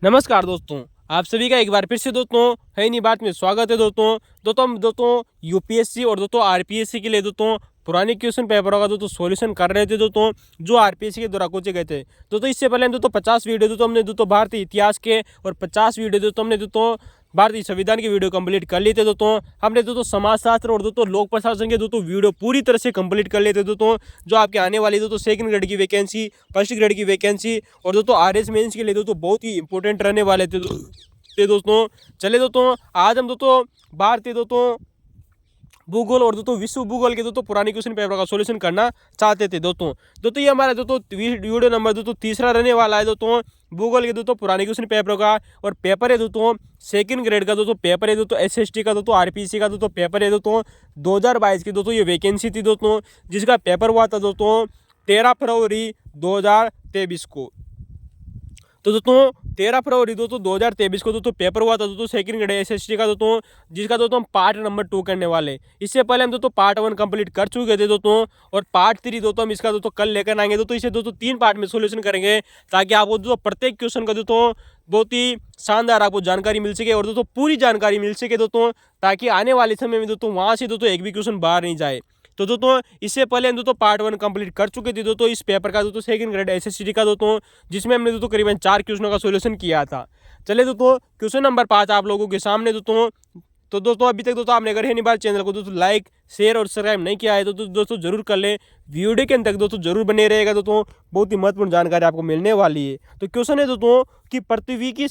नमस्कार दोस्तों, आप सभी का एक बार फिर से दोस्तों है नहीं बात में स्वागत है दोस्तों यूपीएससी और दोस्तों आरपीएससी के लिए दोस्तों पुराने क्वेश्चन पेपरों का दोस्तों सॉल्यूशन कर रहे थे दोस्तों, जो आरपीएससी के द्वारा पूछे गए थे। दोस्तों इससे पहले हम दोस्तों 50 वीडियो दोस्तों हमने दोस्तों भारतीय इतिहास के और 50 वीडियो दोस्तों हमने दोस्तों भारतीय संविधान की वीडियो कंप्लीट कर ली थे दोस्तों। हमने दोस्तों समाजशास्त्र और दोस्तों लोक प्रशासन के दोस्तों वीडियो पूरी तरह से कंप्लीट कर लेते दोस्तों, जो आपके आने वाली दोस्तों सेकंड ग्रेड की वैकेंसी, फर्स्ट ग्रेड की वैकेंसी और दोस्तों आरएस मेंस के लिए दोस्तों बहुत ही इंपॉर्टेंट रहने वाले थे दोस्तों। चले दोस्तों, आज हम दोस्तों भारतीय दोस्तों भूगोल और दोस्तों विश्व भूगोल के दोस्तों पुराने क्वेश्चन पेपर का सॉल्यूशन करना चाहते थे दोस्तों ये हमारा दोस्तों वीडियो नंबर दोस्तों तीसरा रहने वाला है दोस्तों भूगोल के दोस्तों पुराने क्वेश्चन पेपर का। और पेपर है दोस्तों सेकंड ग्रेड का दोस्तों पेपर है दोस्तों एसएसटी का दोस्तों आरपीसी का दोस्तों पेपर है दोस्तों 2022 की दोस्तों ये वैकेंसी थी दोस्तों, जिसका पेपर हुआ था दोस्तों 13 फरवरी 2023 को। तो दोस्तों 13 फरवरी दोस्तों 2023 को दोस्तों पेपर हुआ था दोस्तों सेकंड ग्रेड एसएसटी का दोस्तों, जिसका दोस्तों हम पार्ट नंबर 2 करने वाले। इससे पहले हम दोस्तों पार्ट 1 कंप्लीट कर चुके थे दोस्तों, और पार्ट 3 दोस्तों हम इसका दोस्तों कल लेकर आएंगे दोस्तों। इसे दोस्तों 3 पार्ट में सोल्यूशन करेंगे, ताकि आपको दोस्तों प्रत्येक क्वेश्चन का दोस्तों बहुत ही शानदार आपको जानकारी मिल सके और दोस्तों पूरी जानकारी मिल सके दोस्तों, ताकि आने वाले समय में दोस्तों वहाँ से दोस्तों एक भी क्वेश्चन बाहर नहीं जाए। तो दोस्तों इससे पहले हम दोस्तों पार्ट 1 कंप्लीट कर चुके थे दोस्तों इस पेपर का दोस्तों सेकंड ग्रेड एसएसटी का दोस्तों, जिसमें हमने दोस्तों करीबन 4 क्वेश्चनों का सॉल्यूशन किया था। चलिए दोस्तों क्वेश्चन नंबर 5 आप लोगों के सामने दोस्तों। तो दोस्तों अभी तक दोस्तों आपने अगर है नहीं बार चैनल को दोस्तों लाइक शेयर और सब्सक्राइब नहीं किया है तो दोस्तों जरूर कर लें। वीडियो के अंत तक दोस्तों जरूर बने रहेगा दोस्तों, बहुत ही महत्वपूर्ण जानकारी आपको मिलने वाली है। तो क्वेश्चन है दोस्तों कि पृथ्वी की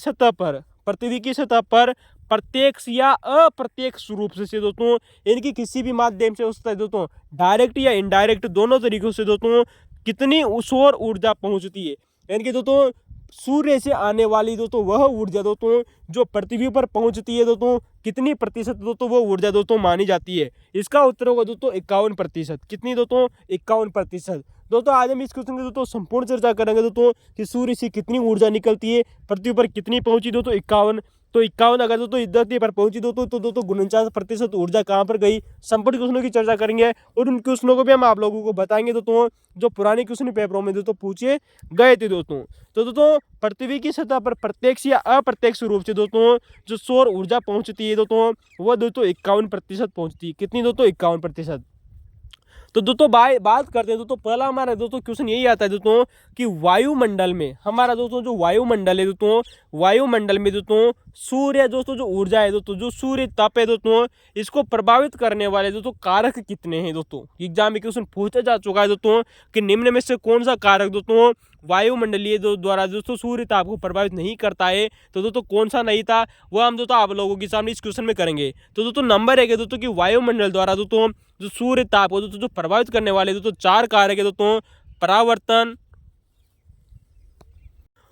सतह पर प्रत्यक्ष या अप्रत्यक्ष रूप से दोस्तों इनकी किसी भी माध्यम से हो सकता है दोस्तों, डायरेक्ट या इनडायरेक्ट दोनों तरीकों से दोस्तों कितनी सौर ऊर्जा पहुंचती है। यानी कि दोस्तों सूर्य से आने वाली दोस्तों वह ऊर्जा दोस्तों जो पृथ्वी पर पहुंचती है दोस्तों कितनी प्रतिशत दोस्तों वो ऊर्जा दोस्तों मानी जाती है। इसका उत्तर होगा दोस्तों 51%। कितनी दोस्तों 51%। दोस्तों आज हम इस क्वेश्चन की दोस्तों संपूर्ण चर्चा करेंगे दोस्तों कि सूर्य से कितनी ऊर्जा निकलती है, पृथ्वी पर कितनी पहुंची दोस्तों 51। तो 51 अगर दोस्तों धरती पर पहुंची दोस्तों तो दोस्तों 49% ऊर्जा कहाँ पर गई, संपूर्ण क्वेश्चनों की चर्चा करेंगे और उन क्वेश्चनों को भी हम आप लोगों को बताएंगे दोस्तों जो पुराने क्वेश्चन पेपरों में दोस्तों पूछे गए थे दोस्तों। तो दोस्तों पृथ्वी की सतह पर प्रत्यक्ष या अप्रत्यक्ष रूप से दोस्तों जो सौर ऊर्जा पहुंचती है दोस्तों वह दोस्तों 51% पहुंचती है। कितनी दोस्तों 51%। तो दोस्तों बात करते हैं दोस्तों, पहला हमारा दोस्तों क्वेश्चन यही आता है दोस्तों कि वायुमंडल में हमारा दोस्तों जो वायुमंडल है दोस्तों, वायुमंडल में दोस्तों सूर्य दोस्तों जो ऊर्जा है दोस्तों, जो सूर्य ताप है दोस्तों, इसको प्रभावित करने वाले दोस्तों कारक कितने हैं दोस्तों। एग्जाम में क्वेश्चन पूछा जा चुका है दोस्तों कि निम्न में से कौन सा कारक दोस्तों वायुमंडलीय द्वारा दोस्तों सूर्य ताप को प्रभावित नहीं करता है। तो दोस्तों कौन सा नहीं था वो हम दोस्तों आप लोगों के सामने इस क्वेश्चन में करेंगे। तो दोस्तों नंबर 1 है दोस्तों कि वायुमंडल द्वारा दोस्तों जो सूर्य ताप को दोस्तों जो प्रभावित करने वाले दोस्तों 4 कारक है दोस्तों परावर्तन।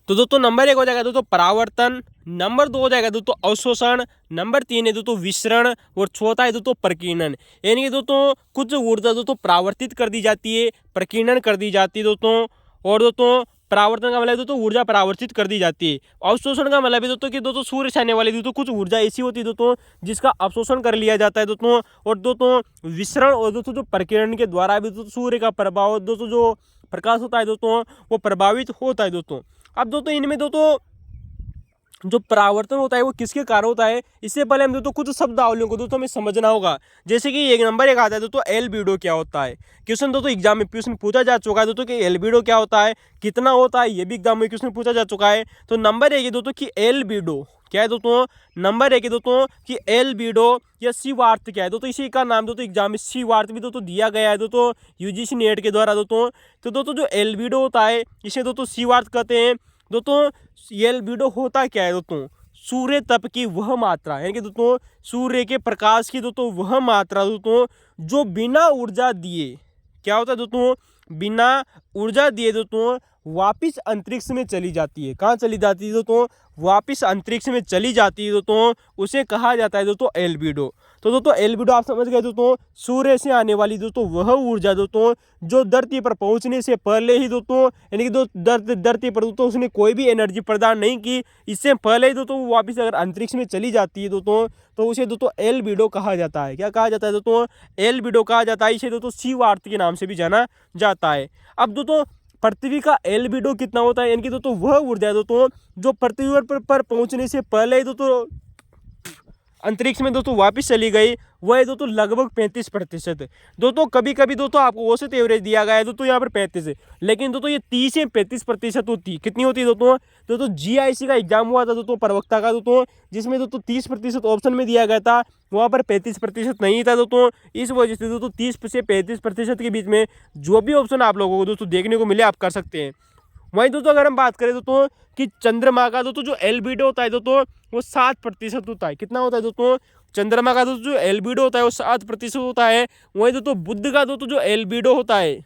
तो दोस्तों नंबर 1 हो जाएगा दोस्तों परावर्तन, नंबर 2 हो जाएगा दोस्तों अवशोषण, नंबर 3 है दोस्तों विसरण और चौथा है दोस्तों प्रकीर्णन। यानी कि दोस्तों कुछ ऊर्जा दोस्तों परावर्तित कर दी जाती है, प्रकीर्णन कर दी जाती है दोस्तों, और दोस्तों परावर्तन का मतलब दोस्तों ऊर्जा परावर्तित कर दी जाती है। अवशोषण का मतलब है दोस्तों कि दोस्तों सूर्य से आने वाली दोस्तों कुछ ऊर्जा ऐसी होती है दोस्तों जिसका अवशोषण कर लिया जाता है दोस्तों, और दोस्तों विसरण और दोस्तों जो प्रकीर्णन के द्वारा भी दोस्तों सूर्य का प्रभाव दोस्तों जो प्रकाश होता है दोस्तों वो प्रभावित होता है दोस्तों। अब दोस्तों इनमें दोस्तों जो परावर्तन होता है वो किसके कारण होता है, इससे पहले हम दोस्तों कुछ शब्दावलियों को दोस्तों हमें समझना होगा। जैसे कि एक नंबर 1 आता है दोस्तों एल्बिडो क्या होता है। क्वेश्चन दोस्तों एग्जाम में क्वेश्चन पूछा जा चुका है दोस्तों कि एल्बिडो क्या होता है, कितना होता है, ये भी एग्जाम में क्वेश्चन पूछा जा चुका है। तो नंबर 1 है दोस्तों कि एल्बिडो क्या है दोस्तों, नंबर 1 है दोस्तों कि एल्बिडो या सीवार्थ क्या है दोस्तों, इसी का नाम दोस्तों एग्जाम में सीवार्थ भी दोस्तों दिया गया है दोस्तों यूजीसी नेट के द्वारा दोस्तों। तो दोस्तों जो एल्बिडो होता है इसे दोस्तों सीवार्थ कहते हैं दोस्तों। एल्बिडो होता क्या है दोस्तों, सूर्य तप की वह मात्रा, यानी कि दोस्तों सूर्य के प्रकाश की दोस्तों वह मात्रा दोस्तों जो बिना ऊर्जा दिए क्या होता है दोस्तों, बिना ऊर्जा दिए दोस्तों वापिस अंतरिक्ष में चली जाती है। कहाँ चली जाती है दोस्तों, वापिस अंतरिक्ष में चली जाती है दोस्तों, उसे कहा जाता है दोस्तों एल्बिडो। तो दोस्तों एल्बिडो आप समझ गए दोस्तों, सूर्य से आने वाली दोस्तों वह ऊर्जा दोस्तों जो धरती पर पहुंचने से पहले ही दोस्तों, यानी कि धरती पर दोस्तों उसने कोई भी एनर्जी प्रदान नहीं की, इससे पहले ही दोस्तों वो वापिस अगर अंतरिक्ष में चली जाती है दोस्तों तो उसे दोस्तों एल्बिडो कहा जाता है। क्या कहा जाता है दोस्तों, एल्बिडो कहा जाता है। इसे दोस्तों सीवार्थ के नाम से भी जाना जाता है। अब दोस्तों पृथ्वी का एल्बिडो कितना होता है, यानी कि दोस्तों वह ऊर्जा है दोस्तों जो पृथ्वी पर पहुंचने से पहले दोस्तों अंतरिक्ष में दोस्तों वापस चली गई, वह है दोस्तों लगभग 35%। दोस्तों कभी कभी दोस्तों आपको औसत एवरेज दिया गया है दोस्तों यहाँ पर 35 है, लेकिन दोस्तों ये 30 से 35% होती है। कितनी होती है दोस्तों? दोस्तों GIC का एग्जाम हुआ था दोस्तों प्रवक्ता का दोस्तों, जिसमें दोस्तों 30% ऑप्शन में दिया गया था, वहाँ पर 35% नहीं था दोस्तों। इस वजह से दोस्तों 30 से 35% के बीच में जो भी ऑप्शन आप लोगों को दोस्तों देखने को मिले आप कर सकते हैं। वहीं दोस्तों अगर हम बात करें दोस्तों कि चंद्रमा का दोस्तों जो एल्बिडो होता है दोस्तों वो 7% होता है। कितना होता है दोस्तों? चंद्रमा का दोस्तों जो एल्बिडो होता है वो 7% होता है। वहीं दोस्तों बुध का दोस्तों जो एल्बिडो होता है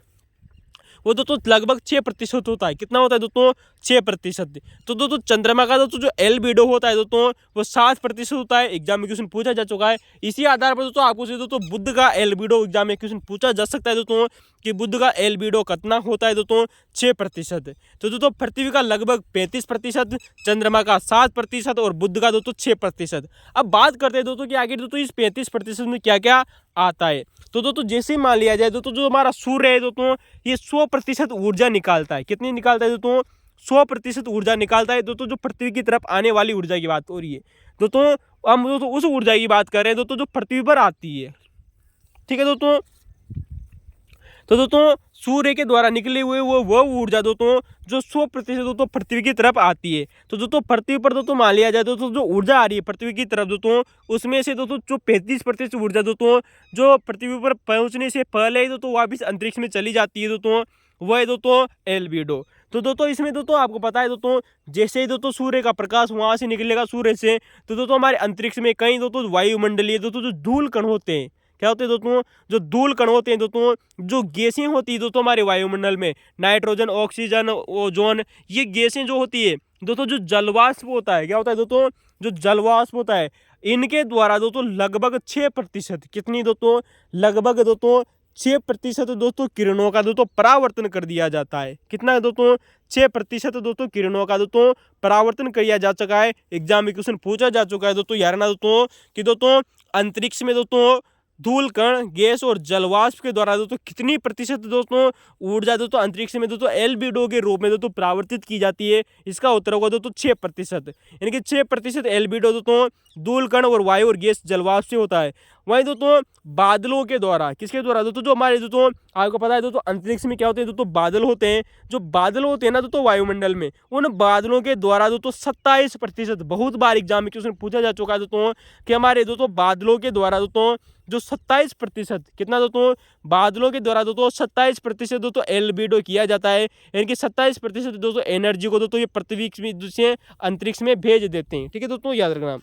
वो दोस्तों लगभग 6% होता है। कितना होता है दोस्तों? 6%। तो दोस्तों चंद्रमा का दोस्तों जो एल्बिडो होता है दोस्तों वो 7% होता है। एग्जाम में क्वेश्चन पूछा जा चुका है। इसी आधार पर दोस्तों आपको दोस्तों बुध का एल्बिडो एग्जाम में क्वेश्चन पूछा जा सकता है दोस्तों कि बुध का एल्बिडो कितना होता है दोस्तों? 6%। तो दोस्तों पृथ्वी का लगभग 35%, चंद्रमा का 7% और बुध का दोस्तों 6%। अब बात करते हैं दोस्तों कि आगे दोस्तों इस 35% में क्या क्या आता है। तो दोस्तों जैसे मान लिया जाए दोस्तों जो हमारा सूर्य है दोस्तों ये 100% ऊर्जा निकालता है। कितनी निकालता है दोस्तों? 100% ऊर्जा निकालता है दोस्तों। जो पृथ्वी की तरफ आने वाली ऊर्जा की बात हो रही है दोस्तों, हम दोस्तों उस ऊर्जा की बात कर रहे हैं दोस्तों जो पृथ्वी पर आती है। ठीक है दोस्तों, तो दोस्तों सूर्य के द्वारा निकले हुए वो ऊर्जा दोस्तों जो 100% दोस्तों पृथ्वी की तरफ आती है। तो दोस्तों पृथ्वी पर दोस्तों मान लिया जाए दोस्तों जो ऊर्जा आ रही है पृथ्वी की तरफ दोस्तों, उसमें से दोस्तों जो 35% ऊर्जा दोस्तों जो पृथ्वी पर पहुंचने से पहले ही दोस्तों वापिस अंतरिक्ष में चली जाती है दोस्तों, वह है दोस्तों एल्बिडो। तो दोस्तों इसमें दोस्तों आपको पता है दोस्तों जैसे ही दोस्तों सूर्य का प्रकाश वहां से निकलेगा सूर्य से, तो दोस्तों हमारे अंतरिक्ष में कई दोस्तों वायुमंडलीय दोस्तों जो धूल कण होते हैं, क्या होते हैं दोस्तों? जो धूल कण होते हैं दोस्तों, जो गैसें होती है दोस्तों हमारे वायुमंडल में, नाइट्रोजन, ऑक्सीजन, ओजोन, ये गैसें जो होती है दोस्तों, जो जलवाष्प होता है, क्या होता है दोस्तों? जो जलवाष्प होता है, इनके द्वारा दोस्तों लगभग 6%, कितनी दोस्तों? लगभग दोस्तों 6% दोस्तों किरणों का दोस्तों परावर्तन कर दिया जाता है। कितना है दोस्तों? 6% दोस्तों किरणों का दोस्तों परावर्तन किया जा चुका है। एग्जाम में क्वेश्चन पूछा जा चुका है दोस्तों यार ना दोस्तों कि दोस्तों अंतरिक्ष में दोस्तों धूल कण, गैस और जलवाष्प के द्वारा दोस्तों कितनी प्रतिशत दोस्तों ऊर्जा दोस्तों अंतरिक्ष में दोस्तों एल्बिडो के रूप में दोस्तों परावर्तित की जाती है? इसका उत्तर होगा दोस्तों 6%। यानी कि 6% एल्बिडो दोस्तों धूल कण और वायु और गैस जलवाष्प से होता है। वहीं दोस्तों बादलों के द्वारा, किसके द्वारा दोस्तों? जो हमारे दोस्तों आपको पता है दोस्तों अंतरिक्ष में क्या होते हैं दोस्तों? बादल होते हैं। जो बादल होते हैं ना दोस्तों वायुमंडल में, उन बादलों के द्वारा दोस्तों 27%, बहुत बार एग्जाम में क्वेश्चन पूछा जा चुका है दोस्तों कि हमारे दोस्तों बादलों के द्वारा दोस्तों जो 27%, कितना दोस्तों? बादलों के द्वारा दोस्तों 27% दोस्तों एल्बिडो किया जाता है। यानी कि 27% दोस्तों एनर्जी को दोस्तों ये पृथ्वी से अंतरिक्ष में भेज देते हैं। ठीक है दोस्तों, याद रखना।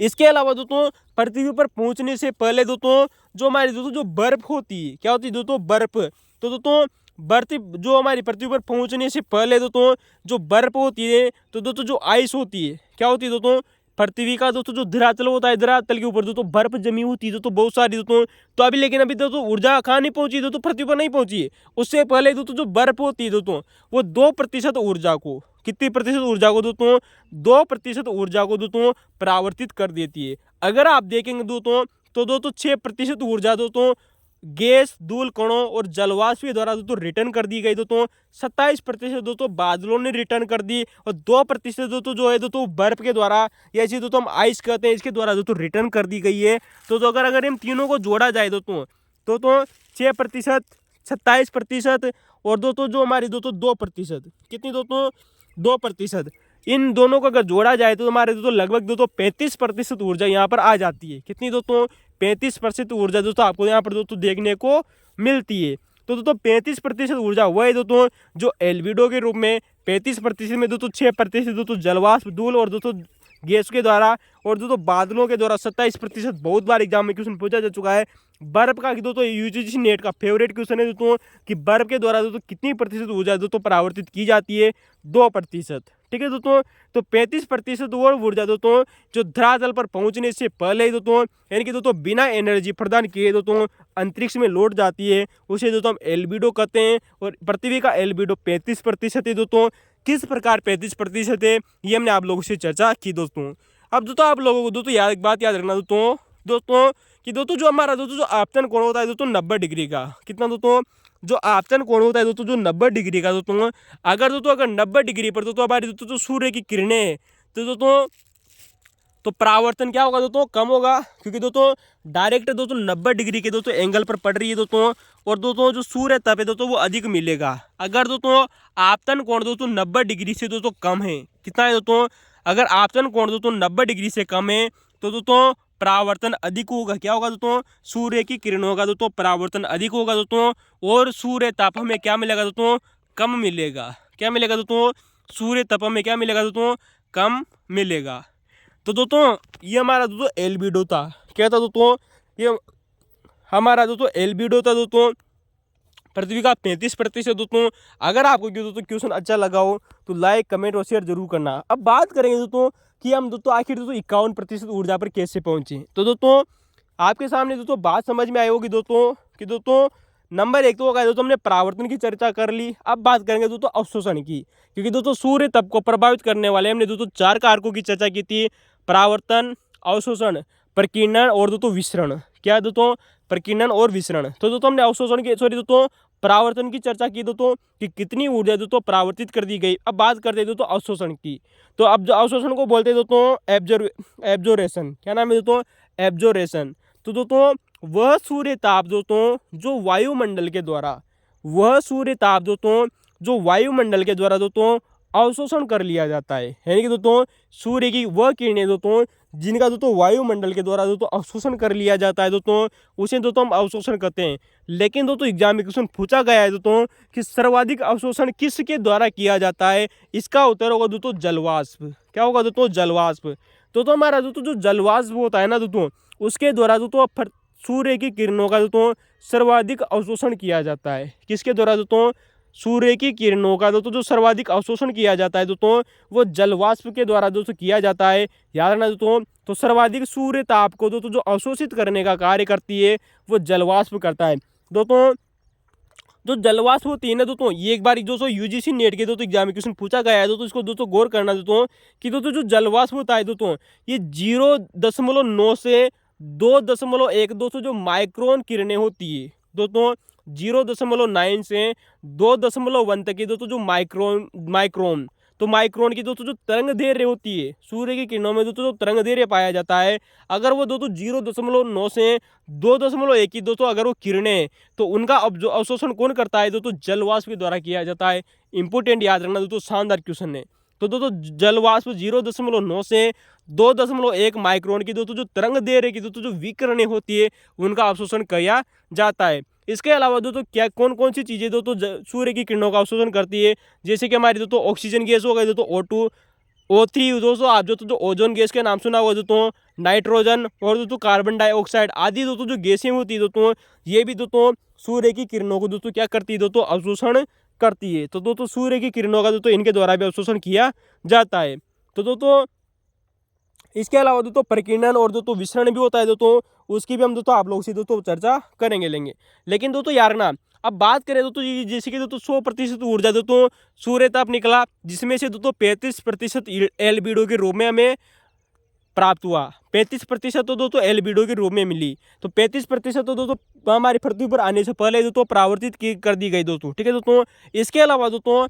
इसके अलावा दोस्तों पृथ्वी पर पहुंचने से पहले दोस्तों जो हमारी दोस्तों जो बर्फ होती है, क्या होती है दोस्तों? बर्फ। तो दोस्तों बर्फ जो हमारी पृथ्वी पर पहुंचने से पहले दोस्तों जो बर्फ होती है, तो दोस्तों जो आइस होती है, क्या होती है दोस्तों? पृथ्वी का दोस्तों जो धरातल होता है, धरातल के ऊपर दोस्तों बर्फ जमी होती है दोस्तों बहुत सारी दोस्तों। तो अभी लेकिन अभी दोस्तों ऊर्जा कहाँ नहीं पहुंची दोस्तों? पृथ्वी पर नहीं पहुंची है। उससे पहले दोस्तों जो बर्फ होती है दोस्तों वो 2% ऊर्जा को, कितनी प्रतिशत ऊर्जा को दोस्तों? 2% ऊर्जा को दोस्तों परावर्तित कर देती है। अगर आप देखेंगे दोस्तों तो दोस्तों 6% ऊर्जा दोस्तों गैस, धूल कणों और जलवाष्प के द्वारा दोस्तों रिटर्न कर दी गई दोस्तों। 27% दोस्तों बादलों ने रिटर्न कर दी और 2% दोस्तों जो है दोस्तों बर्फ के द्वारा, या इसे दोस्तों हम आइस कहते हैं, इसके द्वारा दोस्तों रिटर्न कर दी गई है। तो अगर इन तीनों को जोड़ा जाए दोस्तों तो 6%, 27% और दोस्तों जो हमारी दोस्तों 2%, कितनी दोस्तों? 2%। इन दोनों को अगर जोड़ा जाए तो हमारे दोस्तों लगभग दोस्तों 35% ऊर्जा यहाँ पर आ जाती है। कितनी दोस्तों? 35% ऊर्जा दोस्तों आपको यहाँ पर दोस्तों देखने को मिलती है। तो दोस्तों 35% ऊर्जा वह है दोस्तों जो एल्बिडो के रूप में, 35% में दोस्तों 6% दोस्तों जलवाष्प, धूल और दोस्तों गैस के द्वारा, और दोस्तों बादलों के द्वारा 27%। बहुत बार एग्जाम में क्वेश्चन पूछा जा चुका है। बर्फ का दोस्तों यूजीसी नेट का फेवरेट क्वेश्चन है दोस्तों कि बर्फ के द्वारा दोस्तों कितनी प्रतिशत ऊर्जा दोस्तों परावर्तित की जाती है? 2%। ठीक है दोस्तों, तो 35% वो ऊर्जा दोस्तों जो धरातल पर पहुंचने से पहले ही दोस्तों, यानी कि दोस्तों बिना एनर्जी प्रदान किए दोस्तों अंतरिक्ष में लौट जाती है, उसे दोस्तों हम एल्बिडो कहते हैं। और पृथ्वी का एल्बिडो 35% है दोस्तों। किस प्रकार 35% है ये हमने आप लोगों से चर्चा की दोस्तों। अब दोस्तों आप लोगों को दोस्तों एक बात याद रखना दोस्तों कि दोस्तों जो हमारा दोस्तों जो आपतन कोण होता है दोस्तों 90 डिग्री का, कितना दोस्तों? जो आपतन कोण होता है दोस्तों जो 90 डिग्री का दोस्तों, अगर 90 डिग्री पर दोस्तों हमारी दोस्तों जो सूर्य की किरणें हैं तो दोस्तों तो परावर्तन क्या होगा दोस्तों, कम होगा, क्योंकि दोस्तों डायरेक्ट दोस्तों 90 डिग्री के दोस्तों एंगल पर पड़ रही है दोस्तों, और दोस्तों जो सूर्य तप है दोस्तों वो अधिक मिलेगा। अगर दोस्तों आपतन कोण दोस्तों 90 डिग्री से दोस्तों कम है, कितना है दोस्तों, अगर आपतन कोण दोस्तों 90 डिग्री से कम है तो दोस्तों परावर्तन अधिक होगा। क्या होगा दोस्तों, सूर्य की किरणों का दोस्तों परावर्तन अधिक होगा दोस्तों, और सूर्य ताप हमें क्या मिलेगा दोस्तों, कम मिलेगा। क्या मिलेगा दोस्तों, सूर्य तप हमें क्या मिलेगा दोस्तों, कम मिलेगा। तो दोस्तों ये हमारा दोस्तों एल्बिडो था। क्या था दोस्तों, ये हमारा दोस्तों एल्बिडो था दोस्तों, पृथ्वी का 35%। दोस्तों अगर आपको दोस्तों क्वेश्चन अच्छा लगा हो तो लाइक कमेंट और शेयर जरूर करना। अब बात करेंगे दोस्तों कि हम दोस्तों आखिर दोस्तों 51% ऊर्जा पर कैसे पहुंचे। तो दोस्तों आपके सामने दोस्तों बात समझ में आई होगी दोस्तों कि दोस्तों नंबर 1 तो होगा दोस्तों हमने परावर्तन की चर्चा कर ली। अब बात करेंगे दोस्तों अवशोषण की, क्योंकि दोस्तों सूर्य तप को प्रभावित करने वाले हमने दोस्तों 4 कारकों की चर्चा की थी, परावर्तन, अवशोषण, प्रकीर्णन और दोस्तों विसरण। क्या दोस्तों, प्रकीर्णन और विसरण। तो दोस्तों हमने अवशोषण की दोस्तों परावर्तन की चर्चा की दोस्तों कि कितनी ऊर्जा दोस्तों परावर्तित कर दी गई। अब बात करते हैं दोस्तों अवशोषण की। तो अब जो अवशोषण को बोलते हैं दोस्तों एब्जोरेशन। क्या नाम है दोस्तों, एब्जोरेशन। तो दोस्तों वह सूर्य ताप दोस्तों जो वायुमंडल के द्वारा, वह सूर्य ताप दोस्तों जो वायुमंडल के द्वारा दोस्तों अवशोषण कर लिया जाता है, यानी कि दोस्तों सूर्य की वह किरणें दोस्तों जिनका दोस्तों वायुमंडल के द्वारा दोस्तों अवशोषण कर लिया जाता है दोस्तों, उसे दोस्तों हम अवशोषण कहते हैं। लेकिन दोस्तों एग्जाम में क्वेश्चन पूछा गया है दोस्तों कि सर्वाधिक अवशोषण किसके द्वारा किया जाता है, इसका उत्तर होगा दोस्तों जलवाष्प। क्या होगा दोस्तों, जलवाष्प। तो हमारा दोस्तों जो जलवाष्प होता है ना दोस्तों, उसके द्वारा दोस्तों सूर्य की किरणों का दोस्तों सर्वाधिक अवशोषण किया जाता है। किसके द्वारा दोस्तों, सूर्य की किरणों का दोस्तों जो सर्वाधिक अवशोषण किया जाता है दोस्तों वो जलवाष्प के द्वारा दोस्तों किया जाता है। याद रखना दोस्तों, तो सर्वाधिक सूर्य ताप को दोस्तों जो अवशोषित करने का कार्य करती है वो जलवाष्प करता है। दोस्तों जो जलवाष्प होती है ना दोस्तों, ये एक बार दोस्तों यूजीसी नेट के दोस्तों एग्जाम में क्वेश्चन पूछा गया है दोस्तों, इसको दोस्तों गौर करना दोस्तों कि दोस्तों जो जलवाष्प होता है दोस्तों ये 0.9 से 2.1 दोस्तों जो माइक्रोन किरणें होती है दोस्तों, 0.9 से 2.1 तक की दोस्तों जो माइक्रोन तो माइक्रोन की दोस्तों जो तरंग दैर्घ्य होती है सूर्य की किरणों में दोस्तों जो तरंग दैर्घ्य पाया जाता है, अगर वो दोस्तों 0.9 से 2.1 की दोस्तों अगर वो किरणें, तो उनका जो अवशोषण कौन करता है दोस्तों, जलवाष्प के द्वारा किया जाता है। इंपोर्टेंट याद रखना दोस्तों, शानदार क्वेश्चन है। तो दोस्तों जलवाष्प 0.9 से 2.1 माइक्रोन की दोस्तों जो तरंग दैर्घ्य की दोस्तों जो विकिरणें होती है उनका अवशोषण किया जाता है। इसके अलावा दोस्तों क्या कौन कौन सी चीज़ें दोस्तों सूर्य की किरणों का अवशोषण करती है, जैसे कि हमारी दोस्तों ऑक्सीजन गैस हो गई दोस्तों O2, O3 दोस्तों आप जो ओजोन गैस के नाम सुना हुआ दोस्तों, नाइट्रोजन और दोस्तों कार्बन डाइऑक्साइड आदि दोस्तों जो गैसें होती है दोस्तों ये भी दोस्तों सूर्य की किरणों को दोस्तों क्या करती है दोस्तों, अवशोषण करती है। तो दोस्तों सूर्य की किरणों का दोस्तों इनके द्वारा भी अवशोषण किया जाता है। तो दोस्तों इसके अलावा दोस्तों प्रकीर्णन और दोस्तों विसरण भी होता है दोस्तों, उसकी भी हम दोस्तों आप लोगों से दोस्तों चर्चा लेंगे। लेकिन दोस्तों यार ना अब बात करें दोस्तों जैसे कि दोस्तों 100% ऊर्जा दोस्तों सूर्य ताप निकला, जिसमें से दोस्तों 35% एल्बिडो के रूप में हमें प्राप्त हुआ। 35% तो दोस्तों एल्बिडो के रूप में मिली। तो 35% तो दोस्तों हमारी पृथ्वी पर आने से पहले दोस्तों परावर्तित कर दी गई दोस्तों, ठीक है दोस्तों। इसके अलावा दोस्तों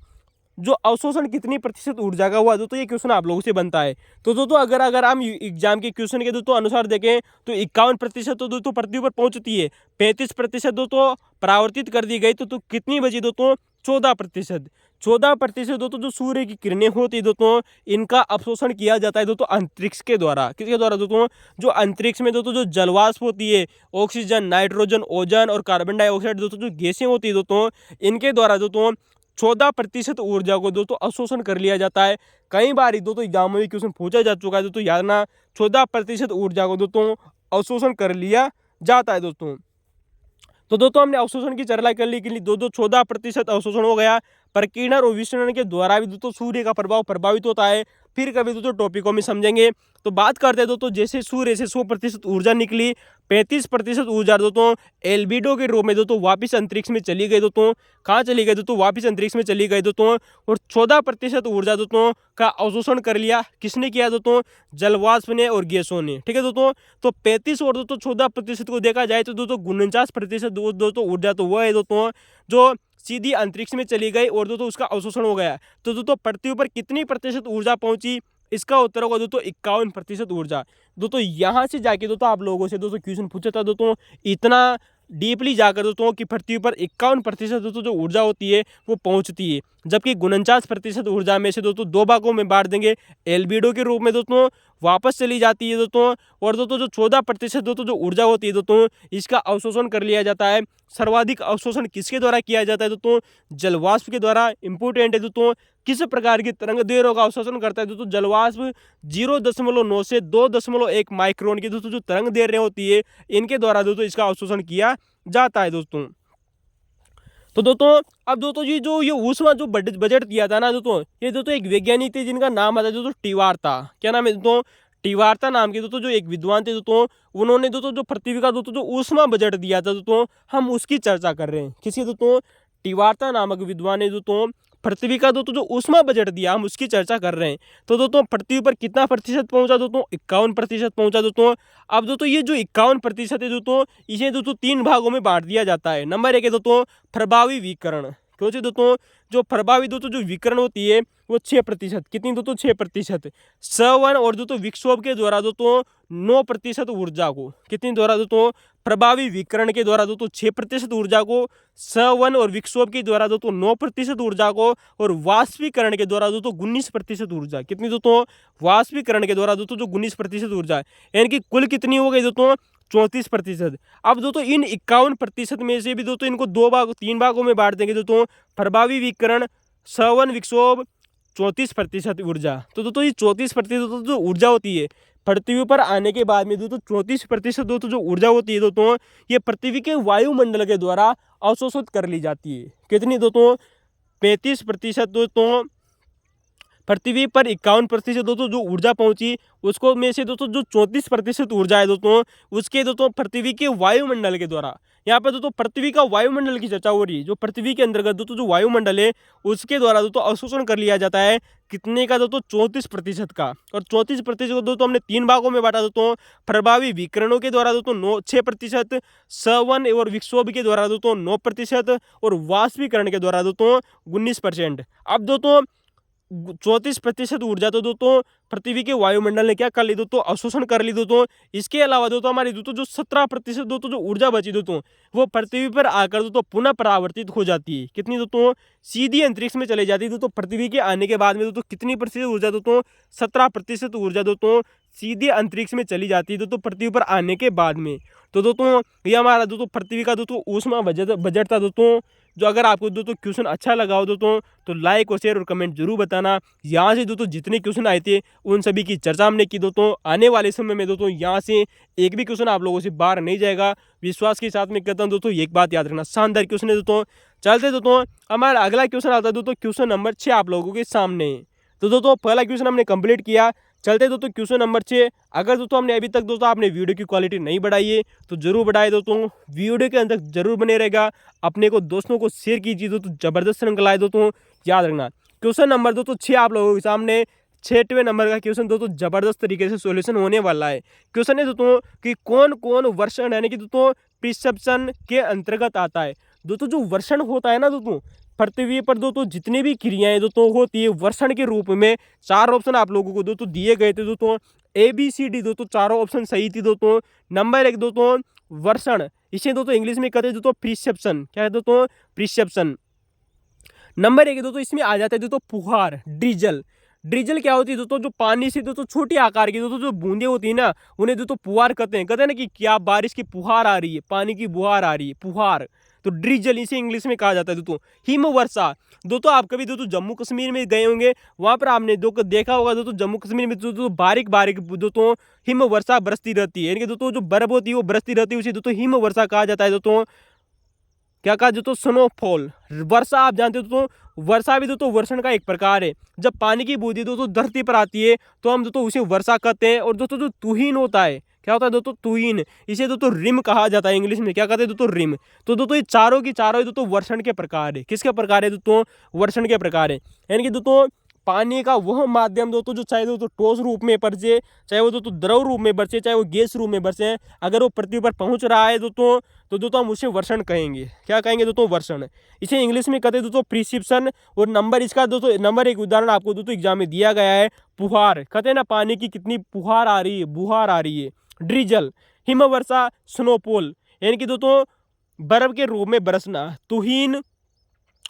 जो अवशोषण कितनी प्रतिशत ऊर्जा का हुआ दोस्तों ये क्वेश्चन आप लोगों से बनता है। तो दोस्तों अगर हम एग्जाम के क्वेश्चन के दोस्तों अनुसार देखें तो 51% तो दोस्तों पृथ्वी पर पहुंचती है, 35% दोस्तों परावर्तित कर दी गई। तो कितनी बची दोस्तों, 14%। 14% दोस्तों जो सूर्य की किरणें होती है दोस्तों इनका अवशोषण किया जाता है दोस्तों अंतरिक्ष के द्वारा। किसके द्वारा दोस्तों, जो अंतरिक्ष में दोस्तों जो जलवाष्प होती है, ऑक्सीजन, नाइट्रोजन, ओजोन और कार्बन डाइऑक्साइड दोस्तों जो गैसें होती है दोस्तों इनके द्वारा दोस्तों 14% ऊर्जा को दोस्तों अवशोषण कर लिया जाता है। कई बार दोस्तों एग्जाम में क्वेश्चन पूछा जा चुका है दोस्तों, याद ना 14% ऊर्जा को दोस्तों अवशोषण कर लिया जाता है दोस्तों। तो दोस्तों हमने अवशोषण की चर्चा कर ली कि दोस्तों 14% अवशोषण हो गया। प्रकीर्णन और विसरण के द्वारा भी दोस्तों सूर्य का प्रभाव प्रभावित होता है। फिर कभी दोस्तों टॉपिकों में समझेंगे। तो बात करते हैं दोस्तों, जैसे सूर्य से 100% ऊर्जा निकली, 35% ऊर्जा दोस्तों एल्बिडो के रूप में दोस्तों वापिस अंतरिक्ष में चली गई दोस्तों। कहाँ चली गई दोस्तों? वापिस अंतरिक्ष में चली गई दोस्तों। और 14% ऊर्जा दोस्तों का अवशोषण कर लिया। किसने किया दोस्तों? जलवाष्प ने और गैसों ने। ठीक है दोस्तों। तो 35 और दोस्तों 14% को देखा जाए तो दोस्तों 49% दोस्तों ऊर्जा तो वह है दोस्तों जो सीधी अंतरिक्ष में चली गई और दोस्तों उसका अवशोषण हो गया। तो दोस्तों पृथ्वी पर कितनी प्रतिशत ऊर्जा पहुंची? इसका उत्तर होगा दोस्तों 51% ऊर्जा। दोस्तों यहाँ से जाके दोस्तों आप लोगों से दोस्तों क्वेश्चन पूछा था दोस्तों, इतना डीपली जाकर दोस्तों कि पृथ्वी पर 51% दोस्तों जो ऊर्जा होती है वो पहुंचती है, जबकि 49% ऊर्जा में से दोस्तों 2 भागों में बांट देंगे। एल्बिडो के रूप में दोस्तों वापस चली जाती है दोस्तों। और दोस्तों जो 14% दोस्तों जो ऊर्जा होती है दोस्तों इसका अवशोषण कर लिया जाता है। सर्वाधिक अवशोषण किसके द्वारा किया जाता है दोस्तों? जलवाष्प के द्वारा। इंपोर्टेंट है दोस्तों, किस प्रकार की तरंग दैर्ध्य का अवशोषण करता है दोस्तों? जलवाष्प 0.9 से 2.1 माइक्रोन की दोस्तों जो तरंग दैर्ध्य होती है इनके द्वारा दोस्तों इसका अवशोषण किया जाता है दोस्तों। तो दोस्तों अब दोस्तों ये ऊष्मा जो बजट दिया था ना दोस्तों, ये दोस्तों एक वैज्ञानिक थे जिनका नाम आता है दोस्तों टीवार्ता। क्या नाम है दोस्तों? टीवार्ता नाम के दोस्तों जो एक विद्वान थे दोस्तों, उन्होंने दोस्तों जो पृथ्वी का दोस्तों जो ऊष्मा बजट दिया था दोस्तों, हम उसकी चर्चा कर रहे हैं। किसी दोस्तों? टीवार्ता नामक विद्वान ने दोस्तों पृथ्वी का दोस्तों जो ऊष्मा बजट दिया हम उसकी चर्चा कर रहे हैं। तो दोस्तों पृथ्वी पर कितना प्रतिशत पहुंचा दोस्तों? 51% पहुंचा दोस्तों। अब दोस्तों ये जो 51% है दोस्तों इसे दोस्तों 3 भागों में बांट दिया जाता है। नंबर 1 है दोस्तों प्रभावी विकिरण। क्यों से दोस्तों जो प्रभावी दोस्तों जो विकिरण होती है वो 6%। कितनी दोस्तों? 6%। सवन और दोस्तों विक्षोभ के द्वारा दोस्तों 9% ऊर्जा को, कितनी द्वारा दोस्तों? प्रभावी विकिरण के द्वारा दोस्तों 6% ऊर्जा को, सवन और विक्षोभ के द्वारा दोस्तों 9% ऊर्जा को, और वाष्पीकरण के द्वारा दोस्तों 19% ऊर्जा। कितनी दोस्तों? वाष्पीकरण के द्वारा दोस्तों जो 19% ऊर्जा, यानी कि कुल कितनी हो गई दोस्तों? 34%। अब दोस्तों इन 51% में से भी दोस्तों इनको 3 भागों में बांट देंगे दोस्तों। प्रभावी विकिरण, सवन विक्षोभ, 34% ऊर्जा। तो दोस्तों ये 34% जो ऊर्जा होती है पृथ्वी पर आने के बाद में दोस्तों 34% दोस्तों जो ऊर्जा होती है दोस्तों ये पृथ्वी के वायुमंडल के द्वारा अवशोषित कर ली जाती है। कितनी दोस्तों? 35% दोस्तों पृथ्वी पर 51% दोस्तों जो ऊर्जा पहुंची उसको में से दोस्तों जो 34% ऊर्जा है दोस्तों उसके दोस्तों पृथ्वी के वायुमंडल के द्वारा, यहाँ पर दोस्तों पृथ्वी का वायुमंडल की चर्चा हो रही है, जो पृथ्वी के अंतर्गत दोस्तों जो वायुमंडल है उसके द्वारा दोस्तों अवशोषण कर लिया जाता है। कितने का दोस्तों? 34% का। और 34% को दोस्तों हमने 3 भागों में बांटा दोस्तों। प्रभावी विकिरणों के द्वारा दोस्तों 6%, सवन और विक्षोभ के द्वारा दोस्तों 9%, और वाष्पीकरण के द्वारा दोस्तों 19%। अब दोस्तों 34% ऊर्जा तो दोस्तों पृथ्वी के वायुमंडल ने क्या कर ली दोस्तों? अवशोषण कर ली दोस्तों। इसके अलावा दोस्तों हमारी दोस्तों जो 17% दोस्तों जो ऊर्जा बची दोस्तों वो पृथ्वी पर आकर दोस्तों पुनः परावर्तित हो जाती है। कितनी दोस्तों? सीधी अंतरिक्ष में चले जाती है दोस्तों। पृथ्वी के आने के बाद में दोस्तों कितनी प्रतिशत ऊर्जा दोस्तों? 17% ऊर्जा दोस्तों सीधे अंतरिक्ष में चली जाती है दोस्तों पृथ्वी पर आने के बाद में। तो दोस्तों ये हमारा दोस्तों पृथ्वी का दोस्तों ऊष्मा बजट था दोस्तों। जो अगर आपको दोस्तों क्वेश्चन अच्छा लगा हो दोस्तों तो लाइक और शेयर और कमेंट जरूर बताना। यहाँ से दोस्तों जितने क्वेश्चन आए थे उन सभी की चर्चा हमने की दोस्तों। आने वाले समय में दोस्तों यहाँ से एक भी क्वेश्चन आप लोगों से बाहर नहीं जाएगा, विश्वास के साथ में कहता हूँ दोस्तों। एक बात याद रखना, शानदार क्वेश्चन है दोस्तों। चलते दोस्तों हमारा अगला क्वेश्चन आता है दोस्तों क्वेश्चन नंबर 6 आप लोगों के सामने। तो दोस्तों पहला क्वेश्चन हमने कंप्लीट किया। चलते दोस्तों क्वेश्चन नंबर 6। अगर दोस्तों हमने अभी तक दोस्तों आपने वीडियो की क्वालिटी नहीं बढ़ाई है तो जरूर बढ़ाए दोस्तों। वीडियो के अंदर जरूर बने रहेगा, अपने को दोस्तों को शेयर कीजिए दोस्तों। जबरदस्त रंग लाए दोस्तों, याद रखना। क्वेश्चन नंबर दोस्तों 6 आप लोगों के सामने। 6वें नंबर का क्वेश्चन दोस्तों जबरदस्त तरीके से सॉल्यूशन होने वाला है। क्वेश्चन है दोस्तों कि कौन कौन वर्षण यानी कि दोस्तों प्रिसेप्शन के अंतर्गत आता है। दोस्तों जो वर्षण होता है ना दोस्तों पृथ्वी पर दोस्तों जितनी भी क्रियाएं दोस्तों होती है वर्षण के रूप में, 4 ऑप्शन आप लोगों को दोस्तों दिए गए थे दोस्तों। ABCD दोस्तों चारों ऑप्शन सही थी दोस्तों। नंबर 1 दोस्तों वर्षण, इसे दोस्तों इंग्लिश में कहते हैं दोस्तों प्रिसेप्शन। क्या है दोस्तों? प्रिसेप्शन। नंबर 1 दोस्तों इसमें आ जाता है दोस्तों फुहार, ड्रिजल। ड्रिजल क्या होती है दोस्तों? जो पानी से दोस्तों छोटी आकार की दोस्तों जो बूंदे होती है ना उन्हें दोस्तों फुहार कहते हैं ना कि क्या बारिश की फुहार आ रही है, पानी की बुहार आ रही है, फुहार। तो ड्रिजल इसे इंग्लिश में कहा जाता है दोस्तों। हिमवर्षा, दोस्तों आप कभी दोस्तों जम्मू कश्मीर में गए होंगे, वहां पर आपने देखा होगा दोस्तों जम्मू कश्मीर में दोस्तों बारीक बारीक दोस्तों हिमवर्षा बरसती रहती है, यानी कि दोस्तों जो बर्फ होती है वो बरसती रहती है, उसे दोस्तों हिमवर्षा कहा जाता है दोस्तों। क्या कहा दोस्तों, स्नोफॉल। वर्षा आप जानते हो दोस्तों, वर्षा भी दोस्तों वर्षण का एक प्रकार है। जब पानी की बूंदी दोस्तों धरती पर आती है तो हम दोस्तों उसे वर्षा कहते हैं। और दोस्तों जो तुहिन होता है, क्या होता है दोस्तों, तुहिन, इसे दोस्तों रिम कहा जाता है। इंग्लिश में क्या कहते हैं दोस्तों, रिम। तो दोस्तों ये चारों की चारों दोस्तों वर्षण के प्रकार है। किसके प्रकार है दोस्तों, वर्षण के प्रकार है। यानी कि दोस्तों पानी का वह माध्यम दोस्तों जो चाहे दोस्तों ठोस रूप में बरसे, चाहे वो दोस्तों द्रव रूप में बरसे, चाहे वो गैस रूप में बरसे, अगर वो पृथ्वी पर पहुंच रहा है दोस्तों तो दोस्तों हम उसे वर्षण कहेंगे। क्या कहेंगे दोस्तों, वर्षण। इसे इंग्लिश में कहते हैं दोस्तों प्रिसिप्शन। और नंबर इसका दोस्तों, नंबर एक उदाहरण आपको दोस्तों एग्जाम में दिया गया है, फुहार। कहते हैं ना पानी की कितनी फुहार आ रही है, बुहार आ रही है। ड्रिजल, हिमवर्षा, स्नोफॉल, यानी कि दोस्तों बर्फ के रूप में बरसना। तुहिन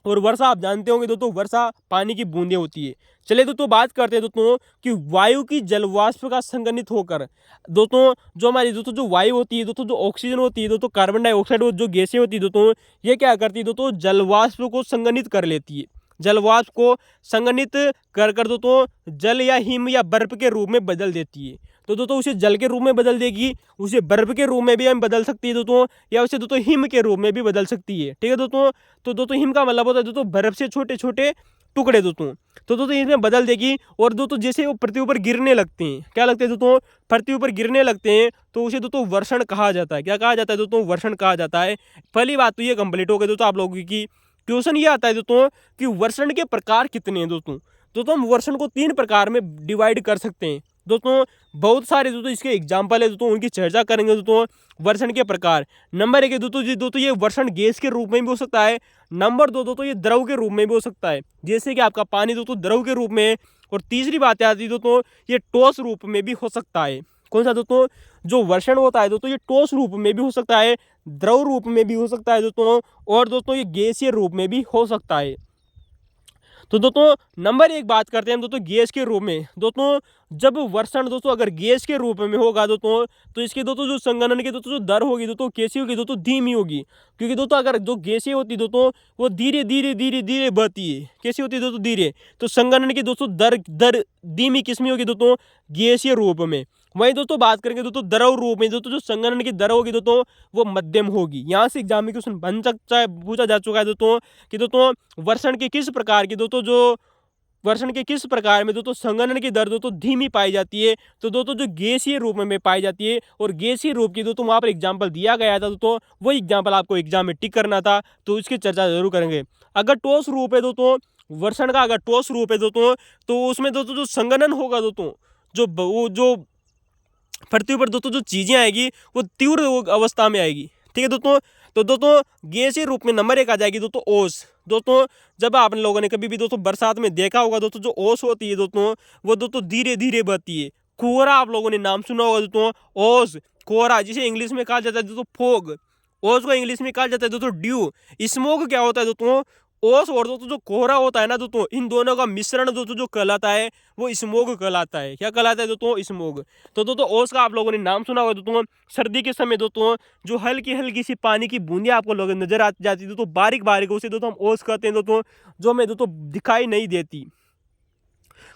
और वर्षा आप जानते होंगे दोस्तों, वर्षा पानी की बूंदें होती है। चलिए दोस्तों बात करते हैं दोस्तों कि वायु की जलवाष्प का संघनित होकर दोस्तों जो हमारी दोस्तों जो वायु होती है दोस्तों, जो ऑक्सीजन होती है दोस्तों, कार्बन डाइऑक्साइड जो गैसें होती है दोस्तों, ये क्या करती है दोस्तों, जलवाष्प को संघनित कर लेती है। जलवाष्प को संघनित कर कर दोस्तों जल या हिम या बर्फ के रूप में बदल देती है। तो दोस्तों उसे जल के रूप में बदल देगी, उसे बर्फ के रूप में भी हम बदल सकती है दोस्तों, या उसे दोस्तों हिम के रूप में भी बदल सकती है। ठीक है दोस्तों। तो दोस्तों हिम का मतलब होता है दोस्तों बर्फ से छोटे छोटे टुकड़े दोस्तों। तो दोस्तों इसमें बदल देगी। और दोस्तों जैसे वो पृथ्वी पर गिरने लगते हैं, क्या लगते हैं दोस्तों, पृथ्वी पर गिरने लगते हैं, तो उसे दोस्तों वर्षण कहा जाता है। क्या कहा जाता है दोस्तों, वर्षण कहा जाता है। पहली बात तो ये कंप्लीट हो गई दोस्तों आप लोगों की। क्वेश्चन ये आता है दोस्तों कि वर्षण के प्रकार कितने हैं दोस्तों। दोस्तों हम वर्षण को 3 प्रकार में डिवाइड कर सकते हैं दोस्तों। बहुत सारे दोस्तों इसके एग्जाम्पल है दोस्तों, उनकी चर्चा करेंगे दोस्तों। वर्षण के प्रकार, नंबर 1 है दोस्तों ये वर्षण गैस के रूप में भी हो सकता है। नंबर 2 दोस्तों ये द्रव के रूप में भी हो सकता है, जैसे कि आपका पानी दोस्तों द्रव के रूप में। और तीसरी बात आती है दोस्तों ये ठोस रूप में भी हो सकता है। कौन सा दोस्तों, जो वर्षण होता है दोस्तों ये ठोस रूप में भी हो सकता है, द्रव रूप में भी हो सकता है दोस्तों, और दोस्तों ये गैसीय रूप में भी हो सकता है। तो दोस्तों नंबर 1 बात करते हैं हम दोस्तों गैस के रूप में। दोस्तों जब वर्षण दोस्तों अगर गैस के रूप में होगा दोस्तों, तो इसके दोस्तों जो संघनन की दोस्तों जो दर होगी दोस्तों कैसी होगी दोस्तों, धीमी होगी। क्योंकि दोस्तों अगर जो गैसें होती दोस्तों वो धीरे धीरे धीरे धीरे बहती है। कैसी होती है दोस्तों, धीरे। तो संघनन की दोस्तों दर धीमी किस्में होगी दोस्तों, गैसीय रूप में। वहीं दोस्तों बात करेंगे दोस्तों द्रव रूप में, दोस्तों जो संघनन की दर होगी दोस्तों वो मध्यम होगी। यहाँ से एग्जाम में क्वेश्चन बन सकता है, पूछा जा चुका है दोस्तों कि दोस्तों वर्षण के किस प्रकार की दोस्तों जो वर्षण के किस प्रकार में दोस्तों संघनन की दर दोस्तों धीमी पाई जाती है। तो दोस्तों जो गैसीय रूप में पाई जाती है, और गैसीय रूप की दोस्तों वहाँ पर एग्जाम्पल दिया गया था दोस्तों, वही एग्जाम्पल आपको एग्जाम में टिक करना था। तो इसकी चर्चा जरूर करेंगे। अगर ठोस रूप है दोस्तों, वर्षण का अगर ठोस रूप है दोस्तों, तो उसमें दोस्तों जो संघनन होगा दोस्तों, जो पृथ्वी पर दोस्तों जो चीजें आएगी वो तीव्र अवस्था में आएगी। ठीक है दोस्तों। तो दोस्तों गैसीय रूप में नंबर 1 आ जाएगी दोस्तों ओस। दोस्तों जब आप लोगों ने कभी भी दोस्तों बरसात में देखा होगा दोस्तों, जो ओस होती है दोस्तों वो दोस्तों धीरे धीरे बहती है। कोहरा आप लोगों ने नाम सुना होगा दोस्तों, ओस, कोहरा, जिसे इंग्लिश में कहा जाता है दोस्तों फोग। ओस को इंग्लिश में कहा जाता है दोस्तों ड्यू। स्मोक क्या होता है दोस्तों, ओस और दोस्तों जो कोहरा होता है ना दोस्तों, इन दोनों का मिश्रण दोस्तों जो कहलाता है वो स्मोग कहलाता है। क्या कहलाता है दोस्तों, स्मोग। तो दोस्तों ओस का आप लोगों ने नाम सुना होगा दोस्तों। सर्दी के समय दोस्तों जो हल्की हल्की सी पानी की बूंदें आपको लोग नजर आ जाती है दोस्तों, बारीक बारीक, उसे दोस्तों हम ओस कहते हैं दोस्तों, जो हमें दोस्तों दिखाई नहीं देती।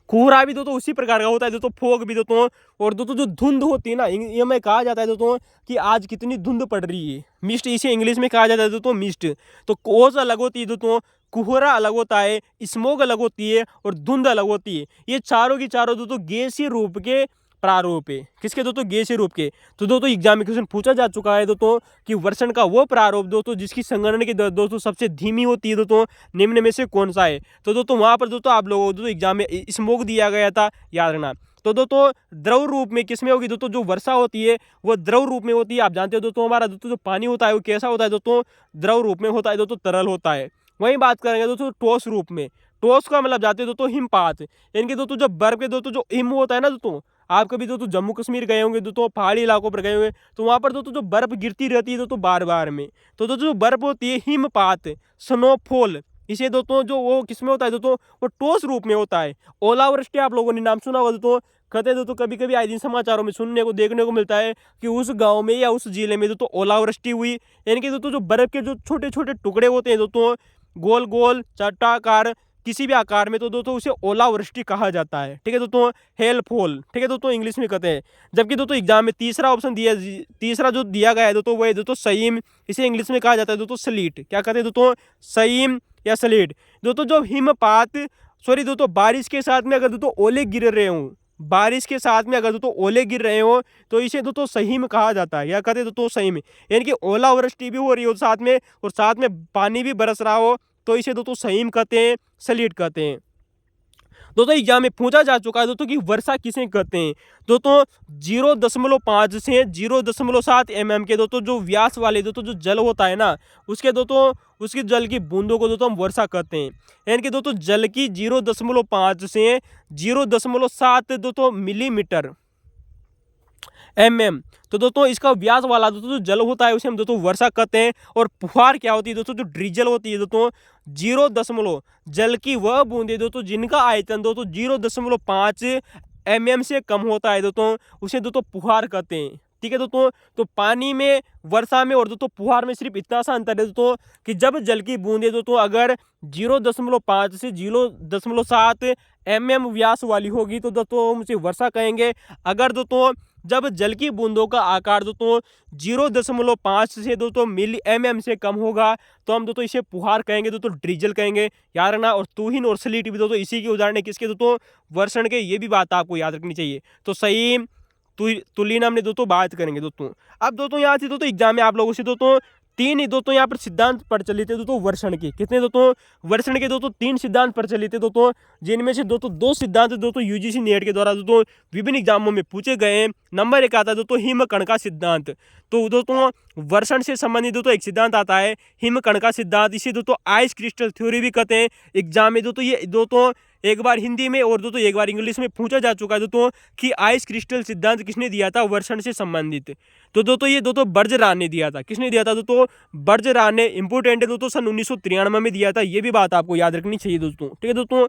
कोहरा भी दोस्तों उसी प्रकार का होता है दोस्तों, फोग भी दोस्तों। और दोस्तों जो धुंध होती है ना, ये में कहा जाता है दोस्तों कि आज कितनी धुंध पड़ रही है, मिस्ट, इसे इंग्लिश में कहा जाता है दोस्तों मिस्ट। तो ओस अलग होती है दोस्तों, कोहरा अलग होता है, स्मोग अलग होती है, और धुंध अलग होती है। ये चारों की चारों दोस्तों गैसीय रूप के प्रारूप है। किसके दोस्तों, गैसीय रूप के। तो दोस्तों एग्जाम में क्वेश्चन पूछा जा चुका है दोस्तों कि वर्षण का वो प्रारूप दोस्तों जिसकी संघनन की दर दोस्तों सबसे धीमी होती है दोस्तों, निम्न में से कौन सा है। तो दोस्तों वहां पर दोस्तों आप लोगों को दोस्तों एग्जाम में स्मोक दिया गया था, याद रखना। तो दोस्तों द्रव रूप में किसमें होगी दोस्तों, जो वर्षा होती है वो द्रव रूप में होती है। आप जानते हो दोस्तों हमारा दोस्तों जो पानी होता है वो कैसा होता है दोस्तों, द्रव रूप में होता है दोस्तों, तरल होता है। वहीं बात करेंगे दोस्तों ठोस रूप में। ठोस का मतलब जाते हैं दोस्तों हिमपात, यानी कि दोस्तों जब बर्फ के दोस्तों जो हिम होता है ना दोस्तों, आप कभी दोस्तों जम्मू कश्मीर गए होंगे दोस्तों, पहाड़ी इलाकों पर गए होंगे, तो वहाँ पर दोस्तों जो बर्फ गिरती रहती है दोस्तों बार बार में, तो दोस्तों जो बर्फ होती है हिमपात, स्नोफॉल, इसे दोस्तों जो वो किसमें होता है दोस्तों, वो ठोस रूप में होता है। ओलावृष्टि आप लोगों ने नाम सुना होगा दोस्तों, कहते हैं दोस्तों कभी कभी आए दिन समाचारों में सुनने को देखने को मिलता है कि उस गांव में या उस जिले में दोस्तों ओलावृष्टि हुई। यानी कि दोस्तों जो बर्फ के जो छोटे छोटे टुकड़े होते हैं दोस्तों, गोल गोल चट्टाकार, किसी भी आकार में तो दोस्तों उसे ओलावृष्टि कहा जाता है। ठीक है दोस्तों, हेलफॉल, ठीक है दोस्तों, इंग्लिश में कहते हैं। जबकि दोस्तों एग्जाम में तीसरा ऑप्शन तीसरा जो दिया गया है दोस्तों वो है दोस्तों सईम, इसे इंग्लिश में कहा जाता है दोस्तों स्लीट। क्या कहते हैं दोस्तों, सईम या स्लीट। दोस्तों जो हिमपात, सॉरी दोस्तों, बारिश के साथ में अगर दोस्तों ओले गिर रहे हों, बारिश के साथ में अगर दोस्तों ओले गिर रहे हो तो इसे दोस्तों सहीम कहा जाता है। या कहते हैं दोस्तों सहीम, यानी कि ओलावृष्टि भी हो रही हो साथ में और साथ में पानी भी बरस रहा हो तो इसे दोस्तों सहीम कहते हैं, स्लीट कहते हैं। दोस्तों एग्जाम में पूछा जा चुका है दोस्तों कि वर्षा किसे कहते हैं। दोस्तों 0.5 से 0.7 mm के दोस्तों जो व्यास वाले दोस्तों जो जल होता है ना, उसके दोस्तों उसकी जल की बूंदों को दोस्तों हम वर्षा कहते हैं। यानी कि दोस्तों जल की 0.5 से 0.7 दोस्तों मिलीमीटर mm, तो दोस्तों इसका व्यास वाला दोस्तों जो जल होता है उसे हम दोस्तों वर्षा कहते हैं। और फुहार क्या होती है दोस्तों, जो ड्रिजल होती है दोस्तों 0 जल की वह बूंदे दोस्तों जिनका आयतन दोस्तों 0.5 mm से कम होता है दोस्तों, उसे दोस्तों फुहार कहते हैं। ठीक है दोस्तों, तो पानी में, वर्षा में और दोस्तों फुहार में सिर्फ इतना सा अंतर है दोस्तों कि जब जल की बूंदे दोस्तों अगर 0.5 से 0.7 mm व्यास वाली होगी तो दोस्तों हम उसे वर्षा कहेंगे। अगर दोस्तों जब जल की बूंदों का आकार दोस्तों 0.5 से दोस्तों मिली mm से कम होगा तो हम दोस्तों इसे फुहार कहेंगे, दोस्तों ड्रिजल कहेंगे, याद रखना। और तूहिन और स्लीट भी दोस्तों इसी के उदाहरण है, किसके दोस्तों, वर्षण के। ये भी बात आपको याद रखनी चाहिए। तो सही तुलीन हमने दोस्तों बात करेंगे दोस्तों। अब दोस्तों यहाँ से दोस्तों एग्जाम में आप लोगों से दोस्तों तीन ही दोस्तों यहाँ पर सिद्धांत प्रचलित है दोस्तों वर्षण के। कितने दोस्तों, वर्षण के दोस्तों 3 सिद्धांत प्रचलित है दोस्तों, जिनमें से दोस्तों 2 सिद्धांत दोस्तों यूजीसी नेट के द्वारा दोस्तों विभिन्न एग्जामों में पूछे गए हैं। नंबर 1 आता है दोस्तों हिमकण का सिद्धांत। तो दोस्तों वर्षण से संबंधित दोस्तों एक सिद्धांत आता है हिमकण का सिद्धांत, इसे दोस्तों आइस क्रिस्टल थ्योरी भी कहते हैं। एग्जाम में दोस्तों ये दोस्तों एक बार हिंदी में और दोस्तों एक बार इंग्लिश में पूछा जा चुका है दोस्तों कि आइस क्रिस्टल सिद्धांत किसने दिया था वर्षण से संबंधित। तो दोस्तों ये दोस्तों बर्जरान ने दिया था। किसने दिया था दोस्तों, बर्जरान ने। इंपोर्टेंट है दोस्तों, सन 1993 में दिया था। ये भी बात आपको याद रखनी चाहिए दोस्तों। ठीक है दोस्तों,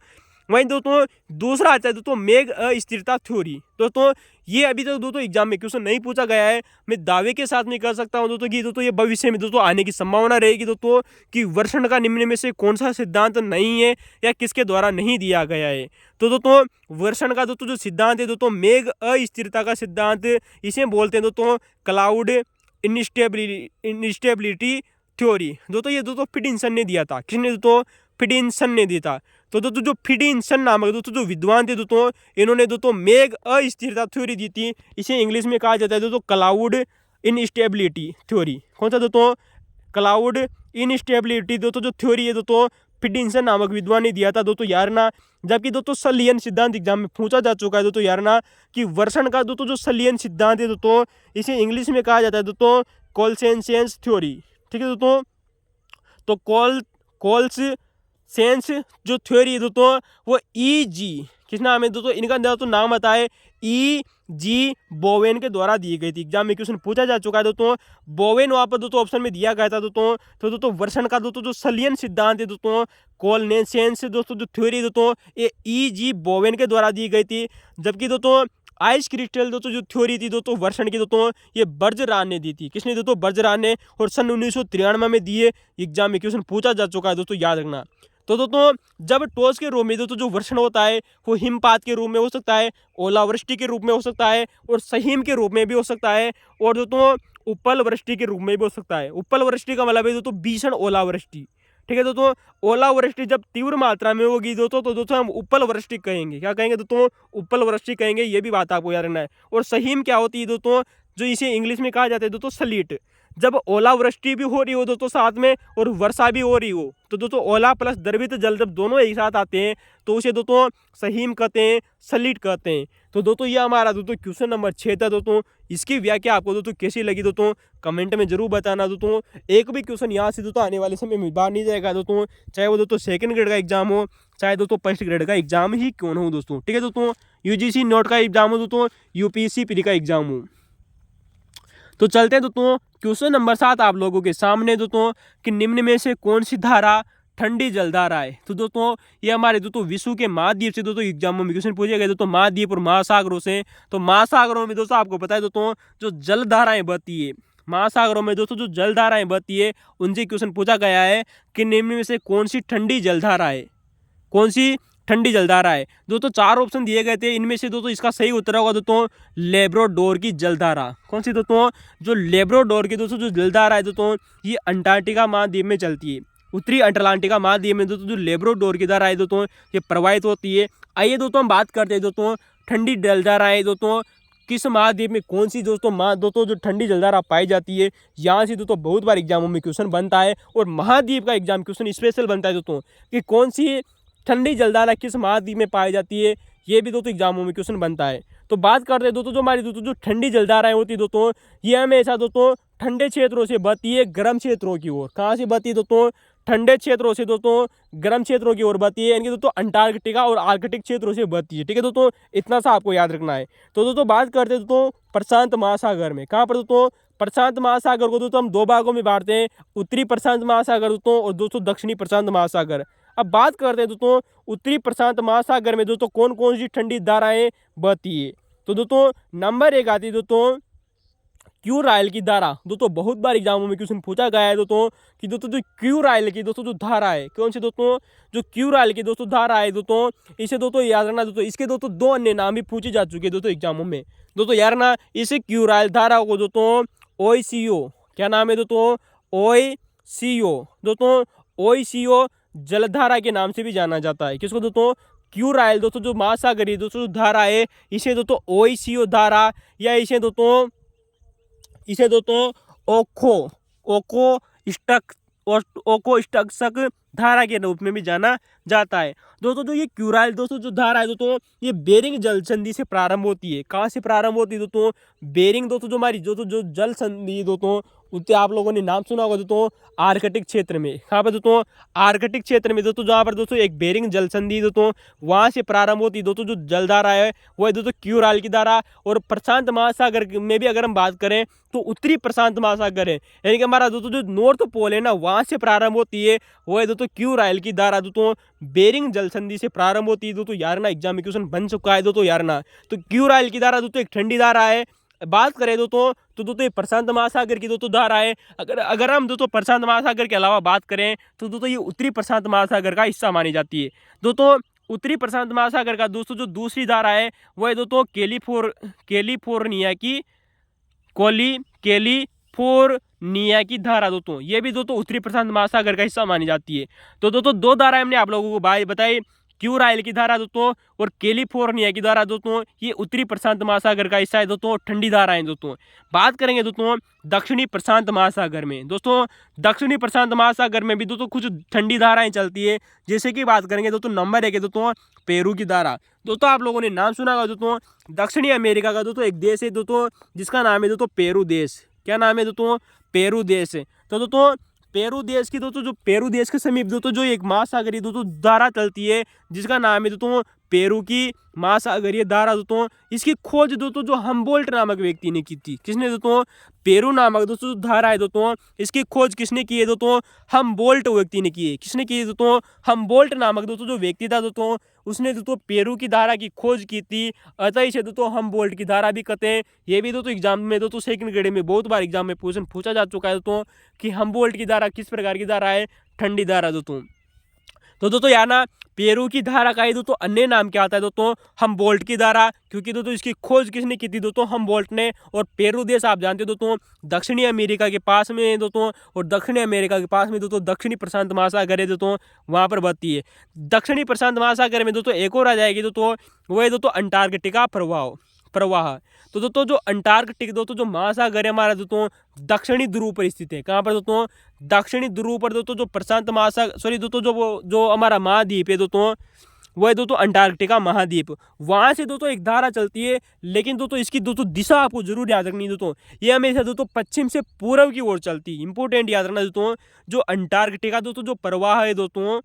वहीं दोस्तों दूसरा आता है दोस्तों मेघ अस्थिरता थ्योरी। दोस्तों ये अभी तक दोस्तों एग्जाम में क्वेश्चन नहीं पूछा गया है। मैं दावे के साथ नहीं कर सकता हूं दोस्तों कि दोस्तों ये भविष्य में दोस्तों आने की संभावना रहेगी दोस्तों कि वर्षण का निम्न में से कौन सा सिद्धांत नहीं है या किसके द्वारा नहीं दिया गया है। तो दोस्तों वर्षण का दोस्तों जो सिद्धांत है दोस्तों मेघ अस्थिरता का सिद्धांत, इसे बोलते हैं दोस्तों क्लाउड इनस्टेबिलिटी थ्योरी। दोस्तों ये दोस्तों फिडिंसन ने दिया था। किसने दोस्तों, फिडिंसन ने दिया था। तो दोस्तों जो फिडिंसन नामक दोस्तों जो विद्वान थे दोस्तों, इन्होंने दोस्तों मेघ अस्थिरता थ्योरी दी थी। इसे इंग्लिश में कहा जाता है दोस्तों क्लाउड इनस्टेबिलिटी थ्योरी। कौन सा दोस्तों, क्लाउड इनस्टेबिलिटी दोस्तों जो थ्योरी है दोस्तों फिडिंसन नामक विद्वान ने दिया था दोस्तों, यारना। जबकि दोस्तों सलियन सिद्धांत एग्जाम में पूछा जा चुका है दोस्तों, यारना कि वर्षण का दोस्तों जो सलियन सिद्धांत है दोस्तों, इसे इंग्लिश में कहा जाता है दोस्तों कोलसेंसेंस थ्योरी। ठीक है दोस्तों, तो कोल्स सेंस जो थ्योरी है दोस्तों वो E.G. किस नाम है दोस्तों, इनका दोस्तों नाम आता है E.G. बोवेन के द्वारा दी गई थी। एग्जाम में क्वेश्चन पूछा जा चुका है दोस्तों, बोवेन वहाँ पर दोस्तों ऑप्शन में दिया गया था दोस्तों। तो दोस्तों वर्षण का दोस्तों जो सलियन सिद्धांत है दोस्तों कोलसेंस दोस्तों जो थ्योरी दोस्तों ये E.G. बोवेन के द्वारा दी गई थी। जबकि दोस्तों आइस क्रिस्टल दोस्तों जो थ्योरी थी दोस्तों वर्षण की दोस्तों ये बर्जरान ने दी थी। किसने दोस्तों, बर्जरान ने। और सन 1993 में दिए। एग्जाम में क्वेश्चन पूछा जा चुका है दोस्तों, याद रखना। तो दोस्तों जब टॉस के रूप में दोस्तों जो वर्षण होता है वो हिमपात के रूप में हो सकता है, ओलावृष्टि के रूप में हो सकता है और सहीम के रूप में भी हो सकता है और दोस्तों उपल वृष्टि के रूप में भी हो सकता है। उपल वृष्टि का मतलब है दोस्तों भीषण ओलावृष्टि। ठीक है दोस्तों, ओलावृष्टि जब तीव्र मात्रा में होगी दोस्तों तो दोस्तों हम उपल वृष्टि कहेंगे। क्या कहेंगे दोस्तों, उपल वृष्टि कहेंगे। ये भी बात आपको याद रखना है। और सहीम क्या होती है दोस्तों, जो इसे इंग्लिश में कहा जाता है दोस्तों स्लीट। जब ओलावृष्टि भी हो रही हो दोस्तों साथ में और वर्षा भी हो रही हो तो दोस्तों ओला प्लस द्रवित जल जब दोनों एक साथ आते हैं तो उसे दोस्तों सहीम कहते हैं, स्लीट कहते हैं। तो दोस्तों ये हमारा दोस्तों क्वेश्चन नंबर 6 था दोस्तों। इसकी व्याख्या आपको दोस्तों कैसी लगी दोस्तों कमेंट में जरूर बताना दोस्तों। एक भी क्वेश्चन यहाँ से दोस्तों आने वाले समय में बाहर नहीं जाएगा दोस्तों, चाहे वो दोस्तों 2nd ग्रेड का एग्जाम हो चाहे दोस्तों 1st ग्रेड का एग्जाम ही क्यों ना हो दोस्तों। ठीक है दोस्तों, UGC नोट का एग्जाम हो दोस्तों, UPSC प्री का एग्जाम हो। तो चलते हैं दोस्तों क्वेश्चन नंबर 7 आप लोगों के सामने दोस्तों कि निम्न में से कौन सी धारा ठंडी जलधारा है। तो दोस्तों ये हमारे दोस्तों विश्व के महाद्वीप से दोस्तों एग्जामों में क्वेश्चन पूछे गए दोस्तों, महाद्वीप और महासागरों से। तो महासागरों में दोस्तों आपको पता है दोस्तों जो जलधाराएं बहती है, महासागरों में दोस्तों जो जलधाराएं बहती है उनसे क्वेश्चन पूछा गया है कि निम्न में से कौन सी ठंडी जलधारा है। कौन सी ठंडी जलधारा है। दोस्तों 4 ऑप्शन दिए गए थे, इनमें से दोस्तों इसका सही उत्तर होगा दोस्तों लेब्राडोर की जलधारा। कौन सी दोस्तों, जो लेब्राडोर की दोस्तों जो जलधारा है दोस्तों, ये अंटार्कटिका महाद्वीप में चलती है। उत्तरी अटलांटिका महाद्वीप में दोस्तों जो लेब्राडोर की धारा है दोस्तों, ये प्रवाहित होती है। आइए दोस्तों हम बात करते हैं दोस्तों ठंडी जलधाराएं दोस्तों किस महाद्वीप में, कौन सी दोस्तों जो ठंडी जलधारा पाई जाती है। यहाँ से दोस्तों बहुत बार एग्जामों में क्वेश्चन बनता है, और महाद्वीप का एग्जाम क्वेश्चन स्पेशल बनता है दोस्तों कि कौन सी ठंडी जलधारा किस महाद्वीप में पाई जाती है, ये भी दोस्तों एग्जामों में क्वेश्चन बनता है। तो बात करते हैं दोस्तों जो हमारी दोस्तों जो ठंडी जलधाराएं होती है दोस्तों, ये हमेशा दोस्तों ठंडे क्षेत्रों से बहती है गर्म क्षेत्रों की ओर। कहाँ से बहती है दोस्तों, ठंडे क्षेत्रों से दोस्तों गर्म क्षेत्रों की ओर बहती है, यानी कि दोस्तों अंटार्कटिका और आर्कटिक क्षेत्रों से बहती है। ठीक है दोस्तों, इतना सा आपको याद रखना है। तो दोस्तों बात करते हैं दोस्तों प्रशांत महासागर में, कहाँ पर दोस्तों, प्रशांत महासागर को दोस्तों हम 2 भागों में बांटते हैं, उत्तरी प्रशांत महासागर दोस्तों और दोस्तों दक्षिणी प्रशांत महासागर। अब बात करते हैं दोस्तों उत्तरी प्रशांत महासागर में दोस्तों कौन कौन सी ठंडी धाराएं बहती है। तो दोस्तों नंबर 1 आती है दोस्तों क्यूराइल की धारा। दोस्तों बहुत बार एग्जामों में क्वेश्चन पूछा गया है दोस्तों कि दोस्तों जो क्यूराइल की दोस्तों जो धारा है, कौन सी दोस्तों, जो क्यूराइल की दोस्तों धारा है दोस्तों, इसे दोस्तों याद रखना दोस्तों। इसके दोस्तों 2 अन्य नाम भी पूछे जा चुके हैं दोस्तों एग्जामों में। दोस्तों याद रखना, इस क्यूराइल धारा को दोस्तों ओईसीओ, क्या नाम है दोस्तों, ओईसीओ। दोस्तों ओईसीओ जलधारा के नाम से भी जाना जाता है। किसको दोस्तों, क्यूराइल दोस्तों जो महासागरीय दोस्तों जो धारा है, इसे दोस्तों ओईसीओ धारा, या इसे दोस्तों ओको स्टक्सक धारा के रूप में भी जाना जाता है। दोस्तों जो ये क्यूराइल दोस्तों जो धारा है दोस्तों, ये बेरिंग जल संधि से प्रारंभ होती है। कहाँ से प्रारंभ होती है दोस्तों, बेरिंग दोस्तों जो हमारी दोस्तों जो जल संधि दोस्तों, उससे आप लोगों ने नाम सुना होगा दोस्तों आर्कटिक क्षेत्र में। कहाँ पर दोस्तों, आर्कटिक क्षेत्र में दोस्तों जहाँ पर दोस्तों एक बेरिंग जल संधि दोस्तों वहाँ से प्रारंभ होती है दोस्तों जो जलधारा है, वह दोस्तों क्यूराइल की धारा। और प्रशांत महासागर में भी अगर हम बात करें तो उत्तरी प्रशांत महासागर है, यानी कि हमारा दोस्तों जो नॉर्थ पोल है ना, वहाँ से प्रारंभ होती है, वह दोस्तों क्यूराइल की धारा दोस्तों बेरिंग जल संधि से प्रारंभ होती है। दोस्तों यार ना एग्जाम में क्वेश्चन बन चुका है दोस्तों यार ना। तो क्यूराइल की धारा दोस्तों एक ठंडी धारा है। बात करें दोस्तों तो दोस्तों ये प्रशांत महासागर की दोस्तों धारा है। अगर हम दोस्तों प्रशांत महासागर के अलावा बात करें तो दोस्तों ये उत्तरी प्रशांत महासागर का हिस्सा मानी जाती है। दोस्तों उत्तरी प्रशांत महासागर का दोस्तों जो दूसरी धारा है वह दोस्तों कैलिफोर्निया की धारा दोस्तों, ये भी दोस्तों उत्तरी प्रशांत महासागर का हिस्सा मानी जाती है। तो दोस्तों 2 धारा हमने आप लोगों को बताई, क्यूराइल की धारा दोस्तों और कैलिफोर्निया की धारा दोस्तों, ये उत्तरी प्रशांत महासागर का हिस्सा है दोस्तों, ठंडी धाराएं दोस्तों। बात करेंगे दोस्तों दक्षिणी प्रशांत महासागर में। दोस्तों दक्षिणी प्रशांत महासागर में भी दोस्तों कुछ ठंडी धाराएं चलती है, जैसे कि बात करेंगे दोस्तों नंबर 1 है दोस्तों पेरू की धारा। दोस्तों आप लोगों ने नाम सुना होगा दोस्तों दक्षिणी अमेरिका का दोस्तों एक देश है दोस्तों जिसका नाम है दोस्तों पेरू देश। क्या नाम है दोस्तों, पेरू देश। तो दोस्तों पेरू देश की दोस्तों जो पेरू देश के समीप दोस्तों जो एक महासागरीय दोस्तों धारा चलती है जिसका नाम है दोस्तों पेरू की महासागरीय धारा दोस्तों, इसकी खोज दोस्तों जो हम्बोल्ट नामक व्यक्ति ने की थी। किसने दोस्तों, पेरू नामक दोस्तों जो धारा है दोस्तों, इसकी खोज किसने की है दोस्तों, हम्बोल्ट व्यक्ति ने की है। किसने की है दोस्तों, हम्बोल्ट नामक दोस्तों जो व्यक्ति था दोस्तों, उसने दोस्तों पेरू की धारा की खोज की थी। अतः इसे दोस्तों हम्बोल्ट की धारा भी कहते हैं। ये भी दोस्तों एग्जाम में दोस्तों सेकंड ग्रेड में बहुत बार एग्जाम में क्वेश्चन पूछा जा चुका है दोस्तों कि हम्बोल्ट की धारा किस प्रकार की धारा है, ठंडी धारा दोस्तों। तो दोस्तों यहाँ ना पेरू की धारा का ही दोस्तों अन्य नाम क्या आता है दोस्तों, हम्बोल्ट की धारा, क्योंकि दोस्तों इसकी खोज किसने की थी दोस्तों, हम्बोल्ट ने। और पेरू देश आप जानते हो दोस्तों दक्षिणी अमेरिका के पास में है दोस्तों, और दक्षिणी अमेरिका के पास में दोस्तों दक्षिणी प्रशांत महासागर है दोस्तों, वहाँ पर बहती है। दक्षिणी प्रशांत महासागर में दोस्तों एक और आ जाएगी दोस्तों, वह है दोस्तों अंटार्कटिका प्रवाह। तो दोस्तों जो अंटार्कटिक दोस्तों जो महासागर है हमारा दोस्तों दक्षिणी ध्रुव पर स्थित है। कहाँ पर दोस्तों, दक्षिणी ध्रुव पर दोस्तों जो प्रशांत महासागर दोस्तों जो हमारा महाद्वीप है दोस्तों, वह है दोस्तों अंटार्कटिका महाद्वीप। वहाँ से दोस्तों एक धारा चलती है, लेकिन दोस्तों इसकी दोस्तों दिशा आपको जरूर याद रखनी है दोस्तों, ये हमेशा दोस्तों पश्चिम से पूर्व की ओर चलती है। इंपॉर्टेंट याद रखना दोस्तों, जो अंटार्कटिका दोस्तों जो प्रवाह है दोस्तों,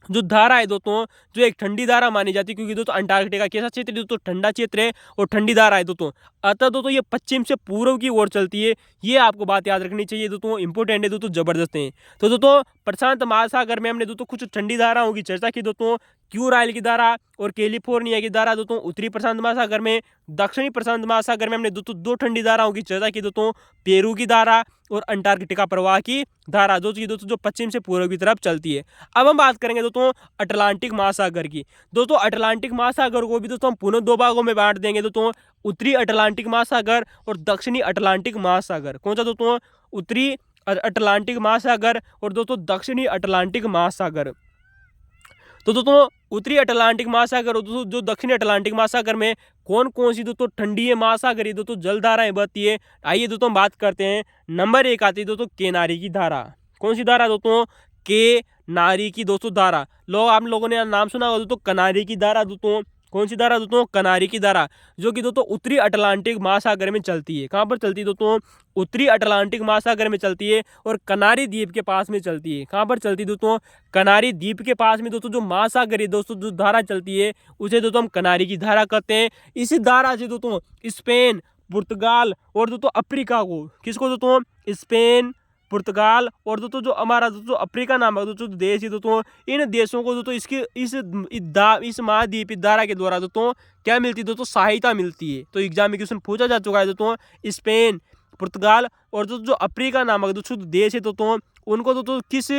जो धारा है दोस्तों, जो एक ठंडी धारा मानी जाती है, क्योंकि दोस्तों अंटार्कटिका कैसा क्षेत्र है दोस्तों, ठंडा क्षेत्र है और ठंडी धारा है दोस्तों। अतः दोस्तों ये पश्चिम से पूर्व की ओर चलती है, ये आपको बात याद रखनी चाहिए दोस्तों, इंपॉर्टेंट है दोस्तों, जबरदस्त है। तो दोस्तों प्रशांत महासागर में हमने दोस्तों कुछ ठंडी धाराओं की चर्चा की दोस्तों, क्यूराइल की धारा और कैलिफोर्निया की धारा दोस्तों उत्तरी प्रशांत महासागर में। दक्षिणी प्रशांत महासागर में हमने दोस्तों 2 ठंडी धाराओं की चर्चा की दोस्तों, पेरू की धारा और अंटार्कटिका प्रवाह की धारा दोस्तों जो पश्चिम से पूर्व की तरफ चलती है। अब हम बात करेंगे दोस्तों अटलांटिक महासागर की। दोस्तों अटलांटिक महासागर को भी दोस्तों हम पुनः दो भागों में बांट देंगे दोस्तों, उत्तरी अटलांटिक महासागर और दक्षिणी अटलांटिक महासागर। कौन सा दोस्तों? उत्तरी अटलांटिक महासागर और दोस्तों दक्षिणी अटलांटिक महासागर। तो दोस्तों उत्तरी अटलांटिक महासागर और दोस्तों जो दक्षिणी अटलांटिक महासागर में कौन कौन सी दोस्तों ठंडी महासागरीय दोस्तों जलधाराएं बहती है, आइए दोस्तों बात करते हैं। नंबर 1 आती है दोस्तों केनारी की धारा। कौन सी धारा दोस्तों? केनारी की दोस्तों धारा। आप लोगों ने नाम सुना होगा दोस्तों कनारी की धारा। दोस्तों कौन सी धारा दोस्तों? कनारी की धारा, जो कि दोस्तों उत्तरी अटलांटिक महासागर में चलती है। कहाँ पर चलती है दोस्तों? उत्तरी अटलांटिक महासागर में चलती है और कनारी द्वीप के पास में चलती है। कहाँ पर चलती है दोस्तों? कनारी द्वीप के पास में दोस्तों जो महासागरीय दोस्तों जो धारा चलती है उसे दोस्तों हम कनारी की धारा कहते हैं। इसी धारा से दोस्तों स्पेन, पुर्तगाल और दोस्तों अफ्रीका को, किसको दोस्तों? स्पेन, पुर्तगाल और दोस्तों जो हमारा दोस्तों अफ्रीका नाम है दोस्तों देश है दोस्तों, इन देशों को दोस्तों इसकी इस महाद्वीप धारा के द्वारा दोस्तों क्या मिलती है दोस्तों? सहायता मिलती है। तो एग्जाम में क्वेश्चन पूछा जा चुका है दोस्तों, स्पेन, पुर्तगाल और दोस्तों जो अफ्रीका नामक दोस्तों देश है दोस्तों उनको दोस्तों किस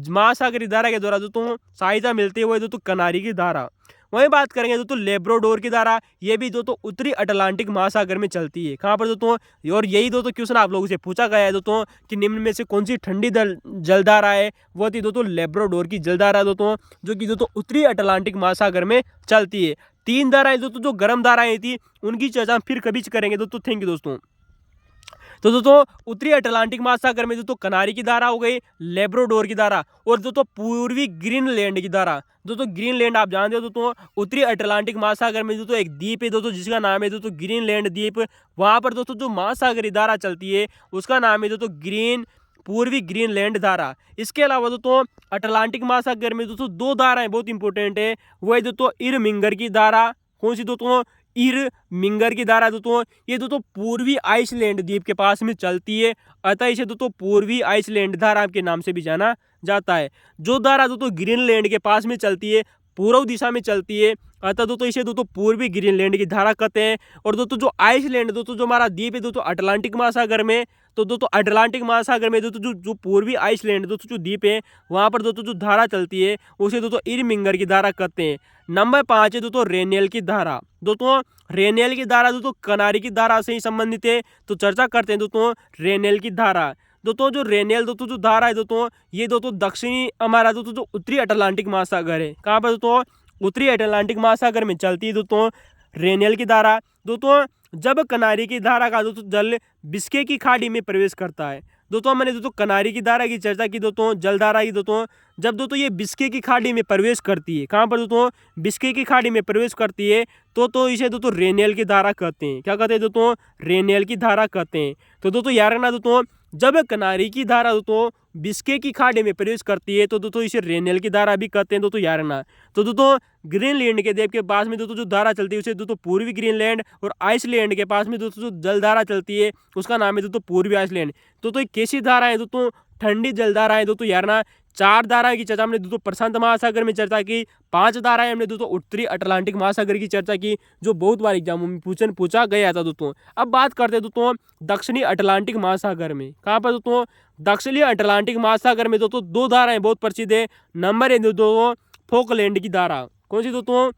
महासागरीय धारा के द्वारा दोस्तों सहायता मिलती है? वो दोस्तों कनारी की धारा। वहीं बात करेंगे दोस्तों लेब्राडोर की धारा, ये भी दोस्तों उत्तरी अटलांटिक महासागर में चलती है। कहाँ पर दोस्तों? और यही दोस्तों क्वेश्चन आप लोगों से पूछा गया है दोस्तों कि निम्न में से कौन सी ठंडी जलधारा है? वो थी दोस्तों लेब्राडोर की जलधारा दोस्तों, जो कि दोस्तों उत्तरी अटलांटिक महासागर में चलती है। 3 धाराएं दोस्तों जो गर्म धाराएं थी उनकी चर्चा हम फिर कभी करेंगे दोस्तों। थैंक यू दोस्तों। तो दोस्तों उत्तरी अटलांटिक महासागर में दोस्तों कनारी की धारा हो गई, लेब्राडोर की धारा और दोस्तों पूर्वी ग्रीनलैंड की धारा। दोस्तों ग्रीनलैंड आप जानते हो दोस्तों उत्तरी अटलांटिक महासागर में दोस्तों एक द्वीप है दोस्तों जिसका नाम है दोस्तों ग्रीनलैंड द्वीप। वहां पर दोस्तों जो महासागरीय धारा चलती है उसका नाम है दोस्तों पूर्वी ग्रीनलैंड धारा। इसके अलावा दोस्तों अटलांटिक महासागर में दोस्तों 2 धाराएं बहुत इंपॉर्टेंट है, वो है दोस्तों इरमिंगर की धारा। कौन सी दोस्तों? इरमिंगर की धारा दोस्तों, ये दोस्तों पूर्वी आइसलैंड द्वीप के पास में चलती है, अतः इसे दोस्तों पूर्वी आइसलैंड धारा के नाम से भी जाना जाता है। जो धारा दोस्तों ग्रीनलैंड के पास में चलती है, पूर्व दिशा में चलती है, अतः दोस्तों इसे दोस्तों पूर्वी ग्रीनलैंड की धारा कहते हैं। और दोस्तों जो आइसलैंड दोस्तों जो हमारा द्वीप है दोस्तों अटलांटिक महासागर में, तो दोस्तों अटलांटिक महासागर में दोस्तों जो पूर्वी आइसलैंड दोस्तों जो द्वीप है वहां पर दोस्तों जो धारा चलती है उसे दोस्तों इरमिंगर की धारा कहते हैं। नंबर 5 है दोस्तों रेनियल की धारा। दोस्तों रेनियल की धारा दोस्तों कनारी की धारा से ही संबंधित है, तो चर्चा करते हैं दोस्तों रेनियल की धारा। दोस्तों जो रेनियल दोस्तों जो धारा है दोस्तों ये दोस्तों दक्षिणी हमारा दोस्तों जो उत्तरी अटलांटिक महासागर है, कहाँ पर दोस्तों? उत्तरी अटलांटिक महासागर में चलती है दोस्तों रेनियल की धारा। दोस्तों जब कनारी की धारा का दोस्तों जल बिस्के की खाड़ी में प्रवेश करता है, दोस्तों मैंने दोस्तों कनारी की धारा की चर्चा की दोस्तों, जलधारा की दोस्तों, जब दोस्तों ये बिस्के की खाड़ी में प्रवेश करती है, कहाँ पर दोस्तों? बिस्के की खाड़ी में प्रवेश करती है, तो इसे दोस्तों रेनियल की धारा कहते हैं। क्या कहते हैं दोस्तों? रेनियल की धारा कहते हैं। तो दोस्तों याद रखना दोस्तों जब कनारी की धारा दोस्तों बिस्के की खाड़ी में प्रवेश करती है तो दोस्तों इसे रेनियल की धारा भी कहते हैं दोस्तों, याद रखना। तो दोस्तों ग्रीनलैंड के द्वीप के पास में दोस्तों जो धारा चलती है उसे दोस्तों पूर्वी ग्रीनलैंड, और आइसलैंड के पास में दोस्तों जो जलधारा चलती है उसका नाम है दोस्तों पूर्वी आइसलैंड। तो ये कैसी धारा है दोस्तों? ठंडी जलधारा है दोस्तों, याद रखना। 4 धाराएं की चर्चा हमने दोस्तों प्रशांत महासागर में चर्चा की, 5 धाराएं हमने दोस्तों उत्तरी अटलांटिक महासागर की चर्चा की, जो बहुत बार एग्जाम में पूछा गया था दोस्तों। अब बात करते हैं दोस्तों दक्षिणी अटलांटिक महासागर में। कहाँ पर दोस्तों? दक्षिणी अटलांटिक महासागर में दोस्तों 2 धाराएं बहुत प्रसिद्ध है। नंबर 1 दोस्तों फोकलैंड की धारा। कौन सी दोस्तों?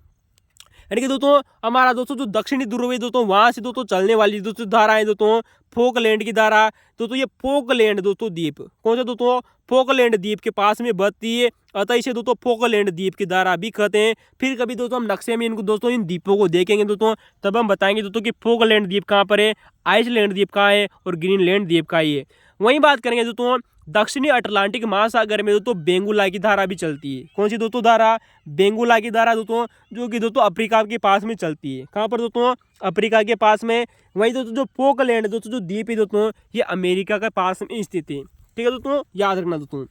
यानी कि दोस्तों हमारा दोस्तों जो दक्षिणी ध्रुव है दोस्तों वहां से दोस्तों चलने वाली दोस्तों धारा है दोस्तों फोकलैंड की धारा। दोस्तों ये फोकलैंड दोस्तों द्वीप, कौन सा दोस्तों? फोकलैंड द्वीप के पास में बहती है, अतः इसे दोस्तों फोकलैंड द्वीप की धारा भी कहते हैं। फिर कभी दोस्तों हम नक्शे में इनको दोस्तों इन द्वीपों को देखेंगे दोस्तों, तब हम बताएंगे दोस्तों कि फोकलैंड द्वीप कहाँ पर है, आइसलैंड द्वीप कहाँ है और ग्रीनलैंड द्वीप कहाँ है। वहीं बात करेंगे दोस्तों दक्षिणी अटलांटिक महासागर में दोस्तों बेंगुला की धारा भी चलती है। कौन सी दोस्तों धारा? बेंगुला की धारा दोस्तों, जो कि दोस्तों अफ्रीका के पास में चलती है। कहाँ पर दोस्तों? अफ्रीका के पास में। वहीं दोस्तों जो फोकलैंड दोस्तों जो द्वीप है दोस्तों ये अमेरिका के पास में स्थित है। ठीक है दोस्तों, याद रखना दोस्तों।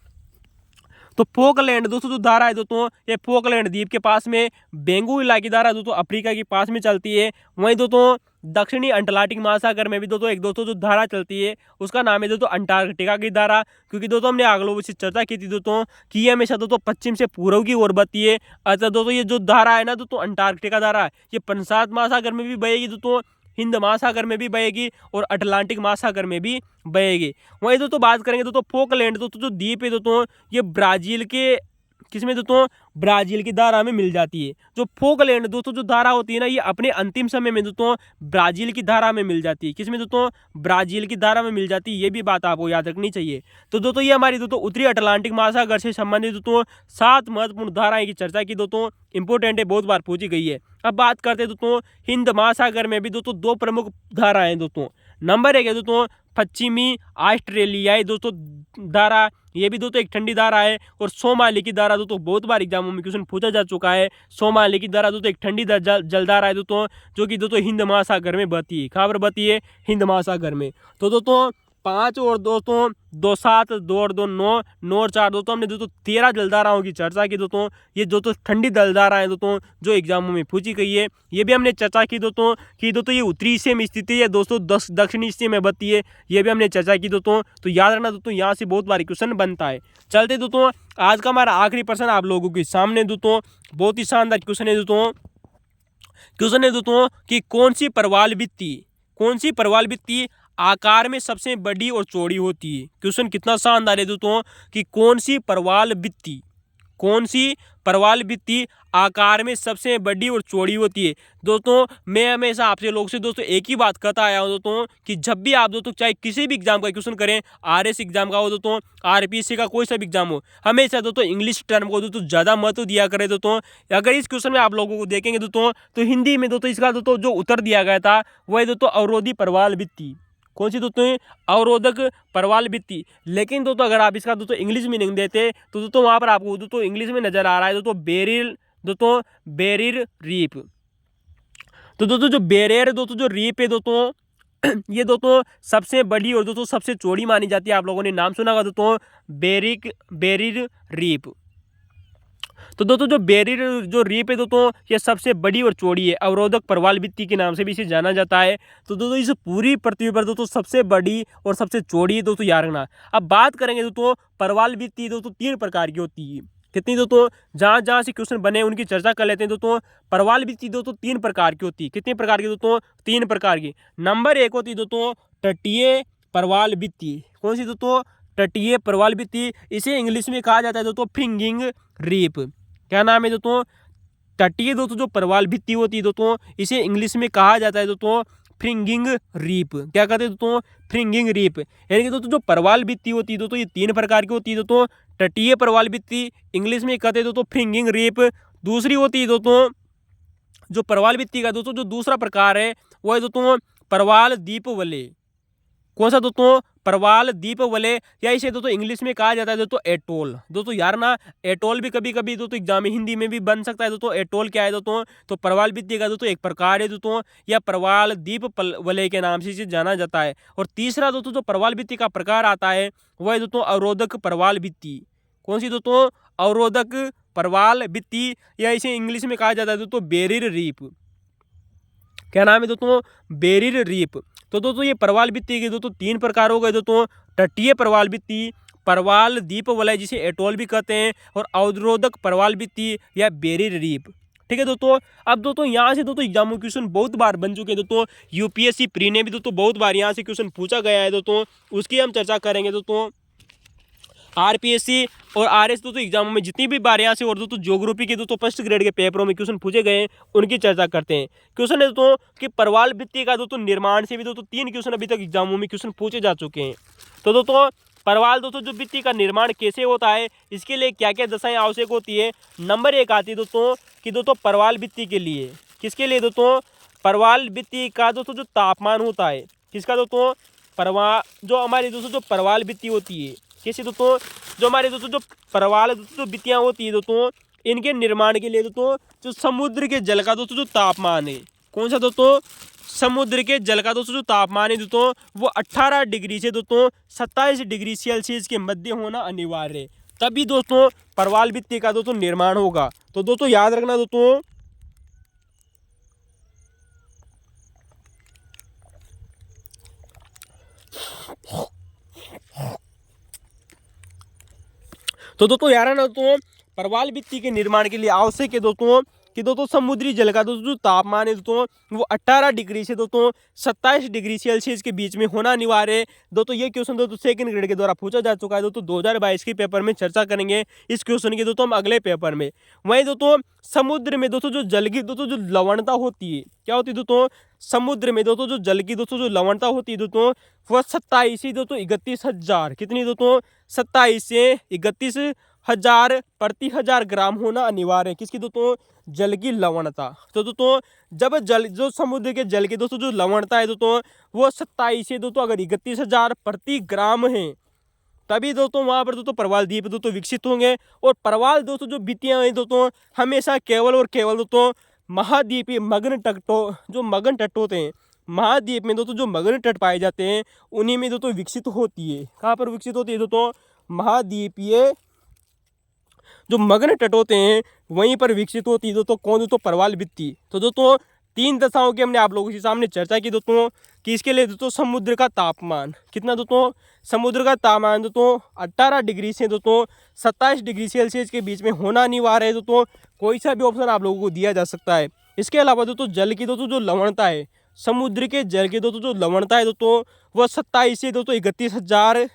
तो फोकलैंड दोस्तों जो धारा है दोस्तों ये फोकलैंड द्वीप के पास में, बेंगुला की धारा दोस्तों अफ्रीका के पास में चलती है। वहीं दोस्तों दक्षिणी अटलांटिक महासागर में भी दोस्तों एक दोस्तों जो धारा चलती है उसका नाम है दोस्तों अंटार्कटिका की धारा, क्योंकि दोस्तों हमने आगे लोगों से चर्चा की थी दोस्तों कि ये हमेशा दोस्तों पश्चिम से पूर्व की ओर बहती है। अच्छा दोस्तों ये जो धारा है ना दोस्तों अंटार्कटिका धारा, ये प्रशांत महासागर में भी बहेगी दोस्तों, हिंद महासागर में भी बहेगी और अटलांटिक महासागर में भी बहेगी। वहीं दोस्तों बात करेंगे दोस्तों फोकलैंड दोस्तों जो द्वीप है दोस्तों ये ब्राजील के किसमें दोस्तों ब्राजील की धारा में मिल जाती है। जो फोकलैंड दोस्तों जो धारा होती है ना ये अपने अंतिम समय में दोस्तों ब्राजील की धारा में मिल जाती है। किसमें दोस्तों ब्राजील की धारा में मिल जाती है, ये भी बात आपको याद रखनी चाहिए। तो दोस्तों ये हमारी दोस्तों उत्तरी अटलांटिक महासागर से संबंधित दोस्तों 7 महत्वपूर्ण धाराएं की चर्चा की दोस्तों, इंपोर्टेंट है, बहुत बार पूछी गई है। अब बात करते हैं दोस्तों हिंद महासागर में भी दोस्तों 2 प्रमुख धाराएं दोस्तों। नंबर 1 है दोस्तों पश्चिमी ऑस्ट्रेलियाई दोस्तों धारा, ये भी दोस्तों एक ठंडी धारा है। और सोमाली की धारा दोस्तों बहुत बार एग्जामों में क्वेश्चन पूछा जा चुका है। सोमाली की धारा दोस्तों एक ठंडी जलधारा है दोस्तों जो कि दोस्तों हिंद महासागर में बहती है। कहाँ पर बहती है? हिंद महासागर में। तो दोस्तों 5 और दोस्तों 2 7 2 और 2 9 9 और 4 दोस्तों हमने दोस्तों 13 जलधाराओं की चर्चा की दोस्तों। ये दोस्तों ठंडी जलधारा है दोस्तों जो एग्जामों में पूछी गई है। ये भी हमने चर्चा की दोस्तों कि दोस्तों ये उत्तरी हिस्से में स्थित है, दोस्तों दक्षिणी हिस्से में बहती है, ये भी हमने चर्चा की दोस्तों। तो याद रखना दोस्तों यहाँ से बहुत बार क्वेश्चन बनता है। चलते दोस्तों आज का हमारा आखिरी प्रश्न आप लोगों के सामने दोस्तों, बहुत ही शानदार क्वेश्चन है दोस्तों। क्वेश्चन है दोस्तों कि कौन सी प्रवाल भित्ति आकार में सबसे बड़ी और चौड़ी होती है। क्वेश्चन कितना शानदार है दोस्तों कि कौन सी प्रवाल भित्ति आकार में सबसे बड़ी और चौड़ी होती है। दोस्तों मैं हमेशा आपसे लोग से दोस्तों एक ही बात कहता आया हूँ दोस्तों कि जब भी आप दोस्तों चाहे किसी भी एग्जाम का क्वेश्चन करें, आरएस एग्जाम का हो दोस्तों, आरपीएससी का कोई सा भी एग्जाम हो, हमेशा दोस्तों इंग्लिश टर्म को दोस्तों ज़्यादा महत्व दिया करें दोस्तों। अगर इस क्वेश्चन में आप लोगों को देखेंगे दोस्तों तो हिंदी में दोस्तों इसका दोस्तों जो उत्तर दिया गया था वह दोस्तों अवरोधी प्रवाल भित्ति। कौन सी दोस्तों? अवरोधक प्रवाल भित्ति। लेकिन दोस्तों अगर आप इसका दोस्तों इंग्लिश मीनिंग देते तो दोस्तों वहाँ पर आपको दोस्तों इंग्लिश में नजर आ रहा है दोस्तों बैरियर रीफ। तो दोस्तों जो बैरियर दोस्तों जो रीफ है दोस्तों ये दोस्तों सबसे बड़ी और दोस्तों सबसे चौड़ी मानी जाती है। आप लोगों ने नाम सुना होगा दोस्तों बैरियर रीफ। तो दोस्तों जो बैरियर जो रीफ है दोस्तों ये सबसे बड़ी और चौड़ी है, अवरोधक प्रवाल भित्ति के नाम से भी इसे जाना जाता है। तो दोस्तों इस पूरी पृथ्वी पर दोस्तों सबसे बड़ी और सबसे चौड़ी दोस्तों याद रखना। अब बात करेंगे दोस्तों प्रवाल भित्ति दोस्तों 3 प्रकार की होती है। कितनी दोस्तों? जहाँ से क्वेश्चन बने उनकी चर्चा कर लेते हैं दोस्तों। प्रवाल भित्ति दोस्तों 3 प्रकार की होती है। कितने प्रकार की दोस्तों? 3 प्रकार की। नंबर 1 होती है दोस्तों तटीय प्रवाल भित्ति। कौन सी दोस्तों? तटीय प्रवाल भित्ति। इसे इंग्लिश में कहा जाता है दोस्तों फ्रिंगिंग रीफ। क्या नाम है दोस्तों? तटीय दोस्तों जो प्रवाल भित्ति होती है दोस्तों इसे इंग्लिश में कहा जाता है दोस्तों फ्रिंगिंग रीफ। क्या कहते हैं दोस्तों? Fringing reef. यानी कि दोस्तों जो प्रवाल भित्ति होती है दोस्तों ये 3 प्रकार की होती है दोस्तों। तटीय प्रवाल भित्ति इंग्लिश में कहते हैं दोस्तों फ्रिंगिंग रीफ। दूसरी होती है दोस्तों जो प्रवाल भित्ति का दोस्तों जो दूसरा प्रकार है वो है दोस्तों प्रवाल द्वीप वलय। कौन सा दोस्तों? प्रवाल द्वीप वलय, या इसे दोस्तों इंग्लिश में कहा जाता है दोस्तों एटोल। दोस्तों यार ना एटोल भी कभी कभी दोस्तों एग्जाम में हिंदी में भी बन सकता है दोस्तों। एटोल क्या है दोस्तों? तो प्रवाल भित्ति का दोस्तों एक प्रकार है दोस्तों, या प्रवाल द्वीप वलय के नाम से इसे जाना जाता है। और तीसरा दोस्तों जो प्रवाल भित्ति का प्रकार आता है वह है दोस्तों अवरोधक प्रवाल भित्ति। कौन सी दोस्तों? अवरोधक प्रवाल भित्ति, या इसे इंग्लिश में कहा जाता है दोस्तों बैरियर रीफ। क्या नाम है दोस्तों? Barrier reef. तो दोस्तों ये प्रवाल भित्ति के दोस्तों 3 प्रकार हो गए दोस्तों। तटीय प्रवाल भित्ति, प्रवाल द्वीप वलय जिसे एटोल भी कहते हैं, और अवरोधक प्रवाल भित्ति या बैरियर रीफ। ठीक है दोस्तों। अब दोस्तों यहाँ से दोस्तों एग्जाम में क्वेश्चन बहुत बार बन चुके हैं दोस्तों। यूपीएससी प्री ने भी दोस्तों बहुत बार यहाँ से क्वेश्चन पूछा गया है दोस्तों, उसकी हम चर्चा करेंगे दोस्तों। आरपीएससी और आरएस दोस्तों एग्जामों में जितनी भी बार यहाँ से और दोस्तों ज्योग्राफी के दोस्तों फर्स्ट ग्रेड के पेपरों में क्वेश्चन पूछे गए हैं उनकी चर्चा करते हैं। क्वेश्चन है दोस्तों कि प्रवाल भित्ति का दोस्तों निर्माण से भी दोस्तों 3 क्वेश्चन अभी तक एग्जामों में क्वेश्चन पूछे जा चुके हैं। तो दोस्तों प्रवाल दोस्तों जो भित्ति का निर्माण कैसे होता है, इसके लिए क्या क्या दशाएं आवश्यक होती है। नंबर 1 आती है दोस्तों कि दोस्तों प्रवाल भित्ति के लिए, किसके लिए दोस्तों? प्रवाल भित्ति का दोस्तों जो तापमान होता है, किसका दोस्तों? जो हमारी दोस्तों जो प्रवाल भित्ति होती है, कैसे दोस्तों? जो हमारे दोस्तों जो प्रवाल दोस्तों जो भित्तियाँ होती है दोस्तों इनके निर्माण के लिए दोस्तों जो समुद्र के जल का दोस्तों जो तापमान है, कौन सा दोस्तों? समुद्र के जल का दोस्तों जो तापमान है दोस्तों वो 18 डिग्री से दोस्तों 27 डिग्री सेल्सियस के मध्य होना अनिवार्य है, तभी दोस्तों प्रवाल भित्ति का दोस्तों निर्माण होगा। तो दोस्तों याद रखना दोस्तों यार ना दोस्तों प्रवाल भित्ति के निर्माण के लिए आवश्यक है दोस्तों कि दोस्तों समुद्री जल का दोस्तों जो तापमान है दोस्तों वो 18 डिग्री से दोस्तों 27 डिग्री सेल्सियस के बीच में होना अनिवार्य है। दोस्तों ये क्वेश्चन दोस्तों सेकंड ग्रेड के द्वारा पूछा जा चुका है दोस्तों 2022 के पेपर में। चर्चा करेंगे इस क्वेश्चन की दोस्तों हम अगले पेपर में। वहीं दोस्तों समुद्र में दोस्तों जो जल की दोस्तों जो लवणता होती है, क्या होती है दोस्तों, समुद्र में दोस्तों जो जल की दोस्तों जो लवणता होती है दोस्तों वह 27 से दोस्तों 31,000, कितनी दोस्तों 27 से 31,000 प्रति 1000 ग्राम होना अनिवार्य है। किसकी दोस्तों, जल की लवणता। तो दोस्तों जब जल जो समुद्र के जल की दोस्तों जो लवणता है दोस्तों वो 27 से दोस्तों अगर 31,000 प्रति ग्राम है तभी दोस्तों वहाँ पर दोस्तों प्रवाल द्वीप दोस्तों विकसित होंगे। और प्रवाल दोस्तों जो बीतियाँ हैं दोस्तों हमेशा केवल और केवल दोस्तों महाद्वीपीय मग्न तटों, जो मग्न तट होते हैं महाद्वीप में दोस्तों जो मग्न तट पाए जाते हैं उन्हीं में दोस्तों विकसित होती है। कहाँ पर विकसित होती है दोस्तों, महाद्वीपीय जो मग्न तट होते हैं वहीं पर विकसित होती है दोस्तों। कौन दोस्तों, प्रवाल भित्ति। तो दोस्तों 3 दशाओं की हमने आप लोगों के सामने चर्चा की दोस्तों कि इसके लिए दोस्तों समुद्र का तापमान कितना दोस्तों, समुद्र का तापमान दोस्तों 18 डिग्री से दोस्तों 27 डिग्री सेल्सियस के बीच में होना अनिवार्य है दोस्तों। कोई सा भी ऑप्शन आप लोगों को दिया जा सकता है। इसके अलावा दोस्तों जल की दोस्तों जो लवणता है, समुद्र के जल की दोस्तों जो लवणता है दोस्तों वह 27 से दोस्तों 31,000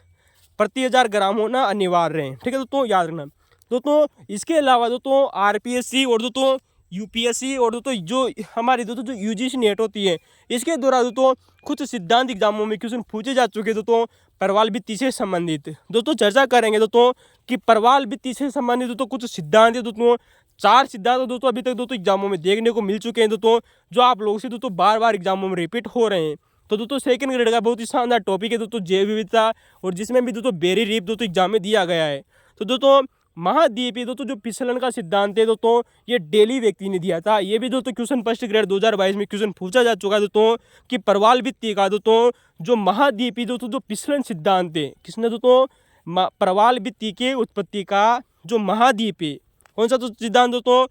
प्रति 1000 ग्राम होना अनिवार्य है। ठीक है दोस्तों, याद रखना। दोस्तों इसके अलावा दोस्तों आरपीएससी और दोस्तों यूपीएससी और दोस्तों जो हमारी दोस्तों जो यूजीसी नेट होती है इसके द्वारा दोस्तों कुछ सिद्धांत एग्जामों में क्वेश्चन पूछे जा चुके दोस्तों प्रवाल भित्ति से संबंधित। दोस्तों चर्चा करेंगे दोस्तों कि प्रवाल भित्ति से संबंधित दोस्तों कुछ सिद्धांत है दोस्तों, 4 सिद्धांत दोस्तों अभी तक दोस्तों एग्जामों में देखने को मिल चुके हैं दोस्तों, जो आप लोगों से दोस्तों बार बार एग्जामों में रिपीट हो रहे हैं। तो दोस्तों सेकंड ग्रेड का बहुत ही शानदार टॉपिक है दोस्तों जैव विविधता, और जिसमें भी दोस्तों बेरी रीफ दोस्तों एग्जाम में दिया गया है। तो दोस्तों महाद्वीपीय दोस्तों जो फिसलन का सिद्धांत है दोस्तों ये डेली व्यक्ति ने दिया था। ये भी दोस्तों क्वेश्चन फर्स्ट ग्रेड 2022 में क्वेश्चन पूछा जा चुका है दोस्तों कि प्रवाल भित्ति का दोस्तों जो महाद्वीपीय दोस्तों जो फिसलन सिद्धांत है, किसने दोस्तों प्रवाल भित्ति के उत्पत्ति का जो महाद्वीप है, कौन सा दोस्तों सिद्धांत दोस्तों,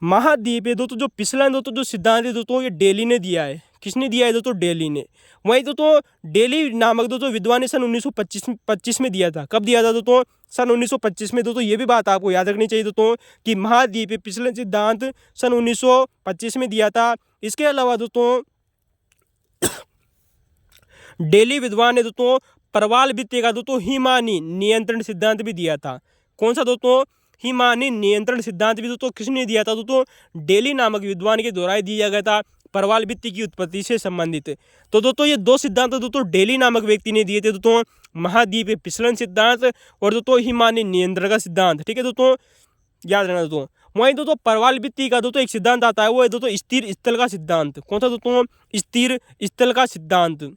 महाद्वीप है दोस्तों जो फिसलन दोस्तों जो सिद्धांत है दोस्तों ये डेली ने दिया है। किसने दिया है दोस्तों, डेली ने। वहीं दोस्तों डेली नामक दोस्तों विद्वान ने सन 1925 में दिया था। कब दिया था दोस्तों, सन 1925 में। दोस्तों ये भी बात आपको याद रखनी चाहिए दोस्तों कि महाद्वीपीय फिसलन सिद्धांत सन 1925 में दिया था। इसके अलावा दोस्तों डेली विद्वान ने दोस्तों प्रवाल भित्ति का दोस्तों हिमानी नियंत्रण सिद्धांत भी दिया था। कौन सा दोस्तों, हिमानी नियंत्रण सिद्धांत भी दोस्तों किसने दिया था, दोस्तों डेली नामक विद्वान के द्वारा दिया गया था प्रवाल भित्ति की उत्पत्ति से संबंधित। तो दोस्तों ये 2 सिद्धांत दोस्तों डेली नामक व्यक्ति ने दिए थे दोस्तों, महाद्वीपीय फिसलन सिद्धांत और दोस्तों हिमानी नियंत्रण का सिद्धांत। ठीक है दोस्तों, याद रखना दोस्तों। वहीं दोस्तों प्रवाल भित्ति का दोस्तों एक सिद्धांत आता है, वो है दोस्तों स्थिर स्थल का सिद्धांत। कौन सा दोस्तों, स्थिर स्थल का सिद्धांत।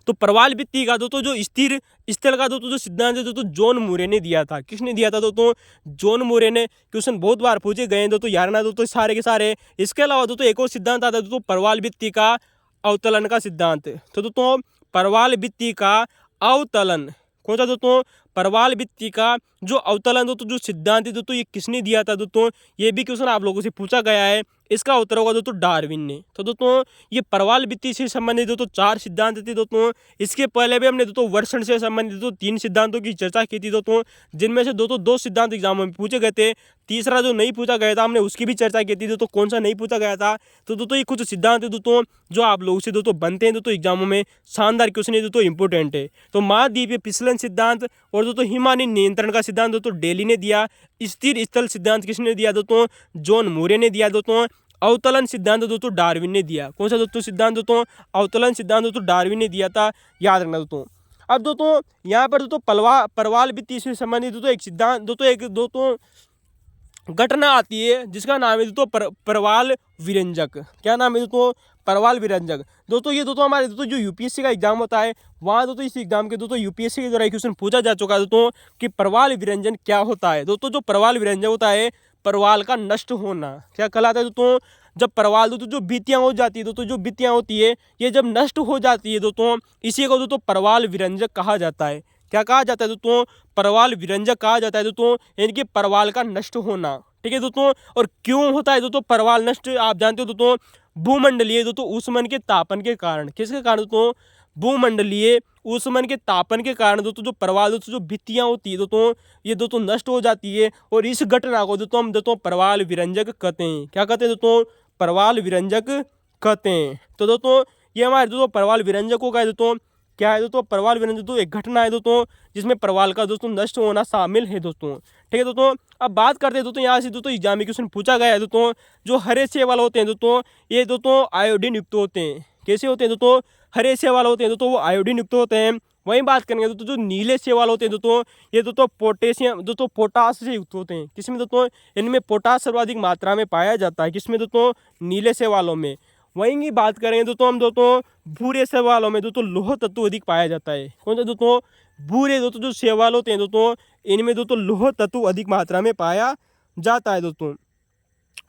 तो प्रवाल भित्ति का दोस्तों जो स्थिर स्थल का दोस्तों जो सिद्धांत है दोस्तों जॉन मूरे ने दिया था। किसने दिया था दोस्तों, जॉन मूरे ने। क्वेश्चन बहुत बार पूछे गए हैं दोस्तों, याद रखना दोस्तों सारे के सारे। इसके अलावा दोस्तों एक और सिद्धांत आता है दोस्तों प्रवाल भित्ति का अवतलन का सिद्धांत। तो दोस्तों प्रवाल भित्ति का अवतलन, कौन सा दोस्तों, प्रवाल भित्ति का जो अवतलन दोस्तों जो सिद्धांत है दोस्तों ये किसने दिया था दोस्तों, ये भी क्वेश्चन आप लोगों से पूछा गया है। इसका उत्तर होगा दोस्तों डार्विन ने। तो दोस्तों ये प्रवाल भित्ति से संबंधित दोस्तों 4 सिद्धांत थे दोस्तों। इसके पहले भी हमने दोस्तों वर्षण से संबंधित दोस्तों 3 सिद्धांतों की चर्चा की थी दोस्तों, जिनमें से दोस्तों 2 सिद्धांत एग्जामों में पूछे गए थे। तीसरा जो नहीं पूछा गया था हमने उसकी भी चर्चा की थी दोस्तों, कौन सा नहीं पूछा गया था। तो दोस्तों ये कुछ सिद्धांत है दोस्तों जो आप लोगों से दोस्तों बनते हैं दोस्तों एग्जामों में, शानदार क्वेश्चन है दोस्तों, इंपॉर्टेंट है। तो महाद्वीपीय फिसलन सिद्धांत और दोस्तों हिमानी नियंत्रण का सिद्धांत दोस्तों डेली ने दिया। स्थिर स्थल सिद्धांत किसने दिया दोस्तों, जॉन मूरे ने दिया दोस्तों। अवतलन सिद्धांत दोस्तों डार्विन ने दिया। कौन सा दोस्तों सिद्धांत दोस्तों, अवतलन सिद्धांत दोस्तों डार्विन ने दिया था, याद रखना दोस्तों। अब दोस्तों यहाँ पर दोस्तों प्रवाल भित्ति से संबंधित दोस्तों एक सिद्धांत दोस्तों घटना आती है जिसका नाम है दोस्तों प्रवाल विरंजक। क्या नाम है दोस्तों, प्रवाल विरंजक। दोस्तों ये दोस्तों हमारे दोस्तों जो यूपीएससी का एग्जाम होता है वहाँ दोस्तों इस एग्जाम के दोस्तों यूपीएससी के द्वारा क्वेश्चन पूछा जा चुका है दोस्तों कि प्रवाल विरंजन क्या होता है। दोस्तों जो प्रवाल विरंजन होता है प्रवाल का नष्ट होना क्या कहलाता है दोस्तों, जब प्रवाल दोस्तों जो भित्तियाँ हो जाती है दोस्तों, जो भित्तियाँ होती है ये जब नष्ट हो जाती है दोस्तों इसी को दोस्तों प्रवाल विरंजक कहा जाता है। क्या कहा जाता है दोस्तों, प्रवाल विरंजक कहा जाता है दोस्तों, यानी कि प्रवाल का नष्ट होना। ठीक है दोस्तों, और क्यों होता है दोस्तों प्रवाल नष्ट, आप जानते हो दोस्तों भूमंडलीय दोस्तों ऊष्मन के तापन के कारण। किसके कारण दोस्तों, भूमंडलीय ऊष्मन के तापन के कारण दोस्तों जो प्रवाल दोस्तों जो भित्तियां होती है दोस्तों ये दोस्तों नष्ट हो जाती है और इस घटना को दोस्तों हम दोस्तों प्रवाल विरंजक कहते हैं। क्या कहते हैं दोस्तों? प्रवाल विरंजक कहते हैं। तो दोस्तों ये हमारे दोस्तों प्रवाल विरंजकों का है दोस्तों क्या है दोस्तों? प्रवाल विरंजक दोस्तों एक घटना है दोस्तों जिसमें प्रवाल का दोस्तों नष्ट होना शामिल है दोस्तों। ठीक है दोस्तों, अब बात करते हैं दोस्तों यहाँ से दोस्तों एग्जाम में क्वेश्चन पूछा गया है दोस्तों जो हरे सेवाल होते हैं दोस्तों ये दोस्तों आयोडीन युक्त होते हैं। कैसे होते हैं दोस्तों? हरे सेवाल होते हैं दोस्तों वो आयोडीन युक्त होते हैं। वहीं बात करेंगे दोस्तों जो नीले सेवाल होते हैं दोस्तों ये दोस्तों पोटेशियम दोस्तों पोटास से युक्त होते हैं। किसमें दोस्तों? इनमें पोटास सर्वाधिक मात्रा में पाया जाता है। किसमें दोस्तों? नीले सेवालों में। वहीं की बात करें दोस्तों हम दोस्तों भूरे सेवालों में दोस्तों लोह तत्व अधिक पाया जाता है। कौन सा दोस्तों? भूरे दोस्तों जो सेवाल होते हैं दोस्तों इनमें दोस्तों लोह तत्व अधिक मात्रा में पाया जाता है दोस्तों।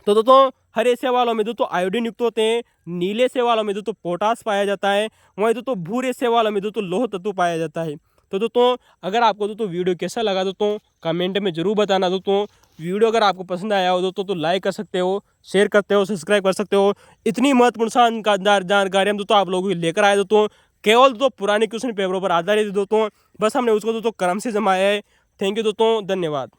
तो दोस्तों हरे सेवालों में दोस्तों आयोडीन युक्त होते हैं, नीले सेवालों में दोस्तों पोटास पाया जाता है, वहीं दोस्तों भूरे सेवालों में दोस्तों लोह तत्व पाया जाता है। तो दोस्तों अगर आपको दोस्तों वीडियो कैसा लगा दोस्तों कमेंट में जरूर बताना दोस्तों। वीडियो अगर आपको पसंद आया हो दोस्तों तो लाइक कर सकते हो, शेयर करते हो, सब्सक्राइब कर सकते हो। इतनी महत्वपूर्ण जानकारी हम दोस्तों आप लोगों को लेकर आए दोस्तों केवल दोस्तों पुराने क्वेश्चन पेपरों पर आधारित दोस्तों बस हमने उसको दोस्तों क्रम से जमाया है। थैंक यू दोस्तों, धन्यवाद।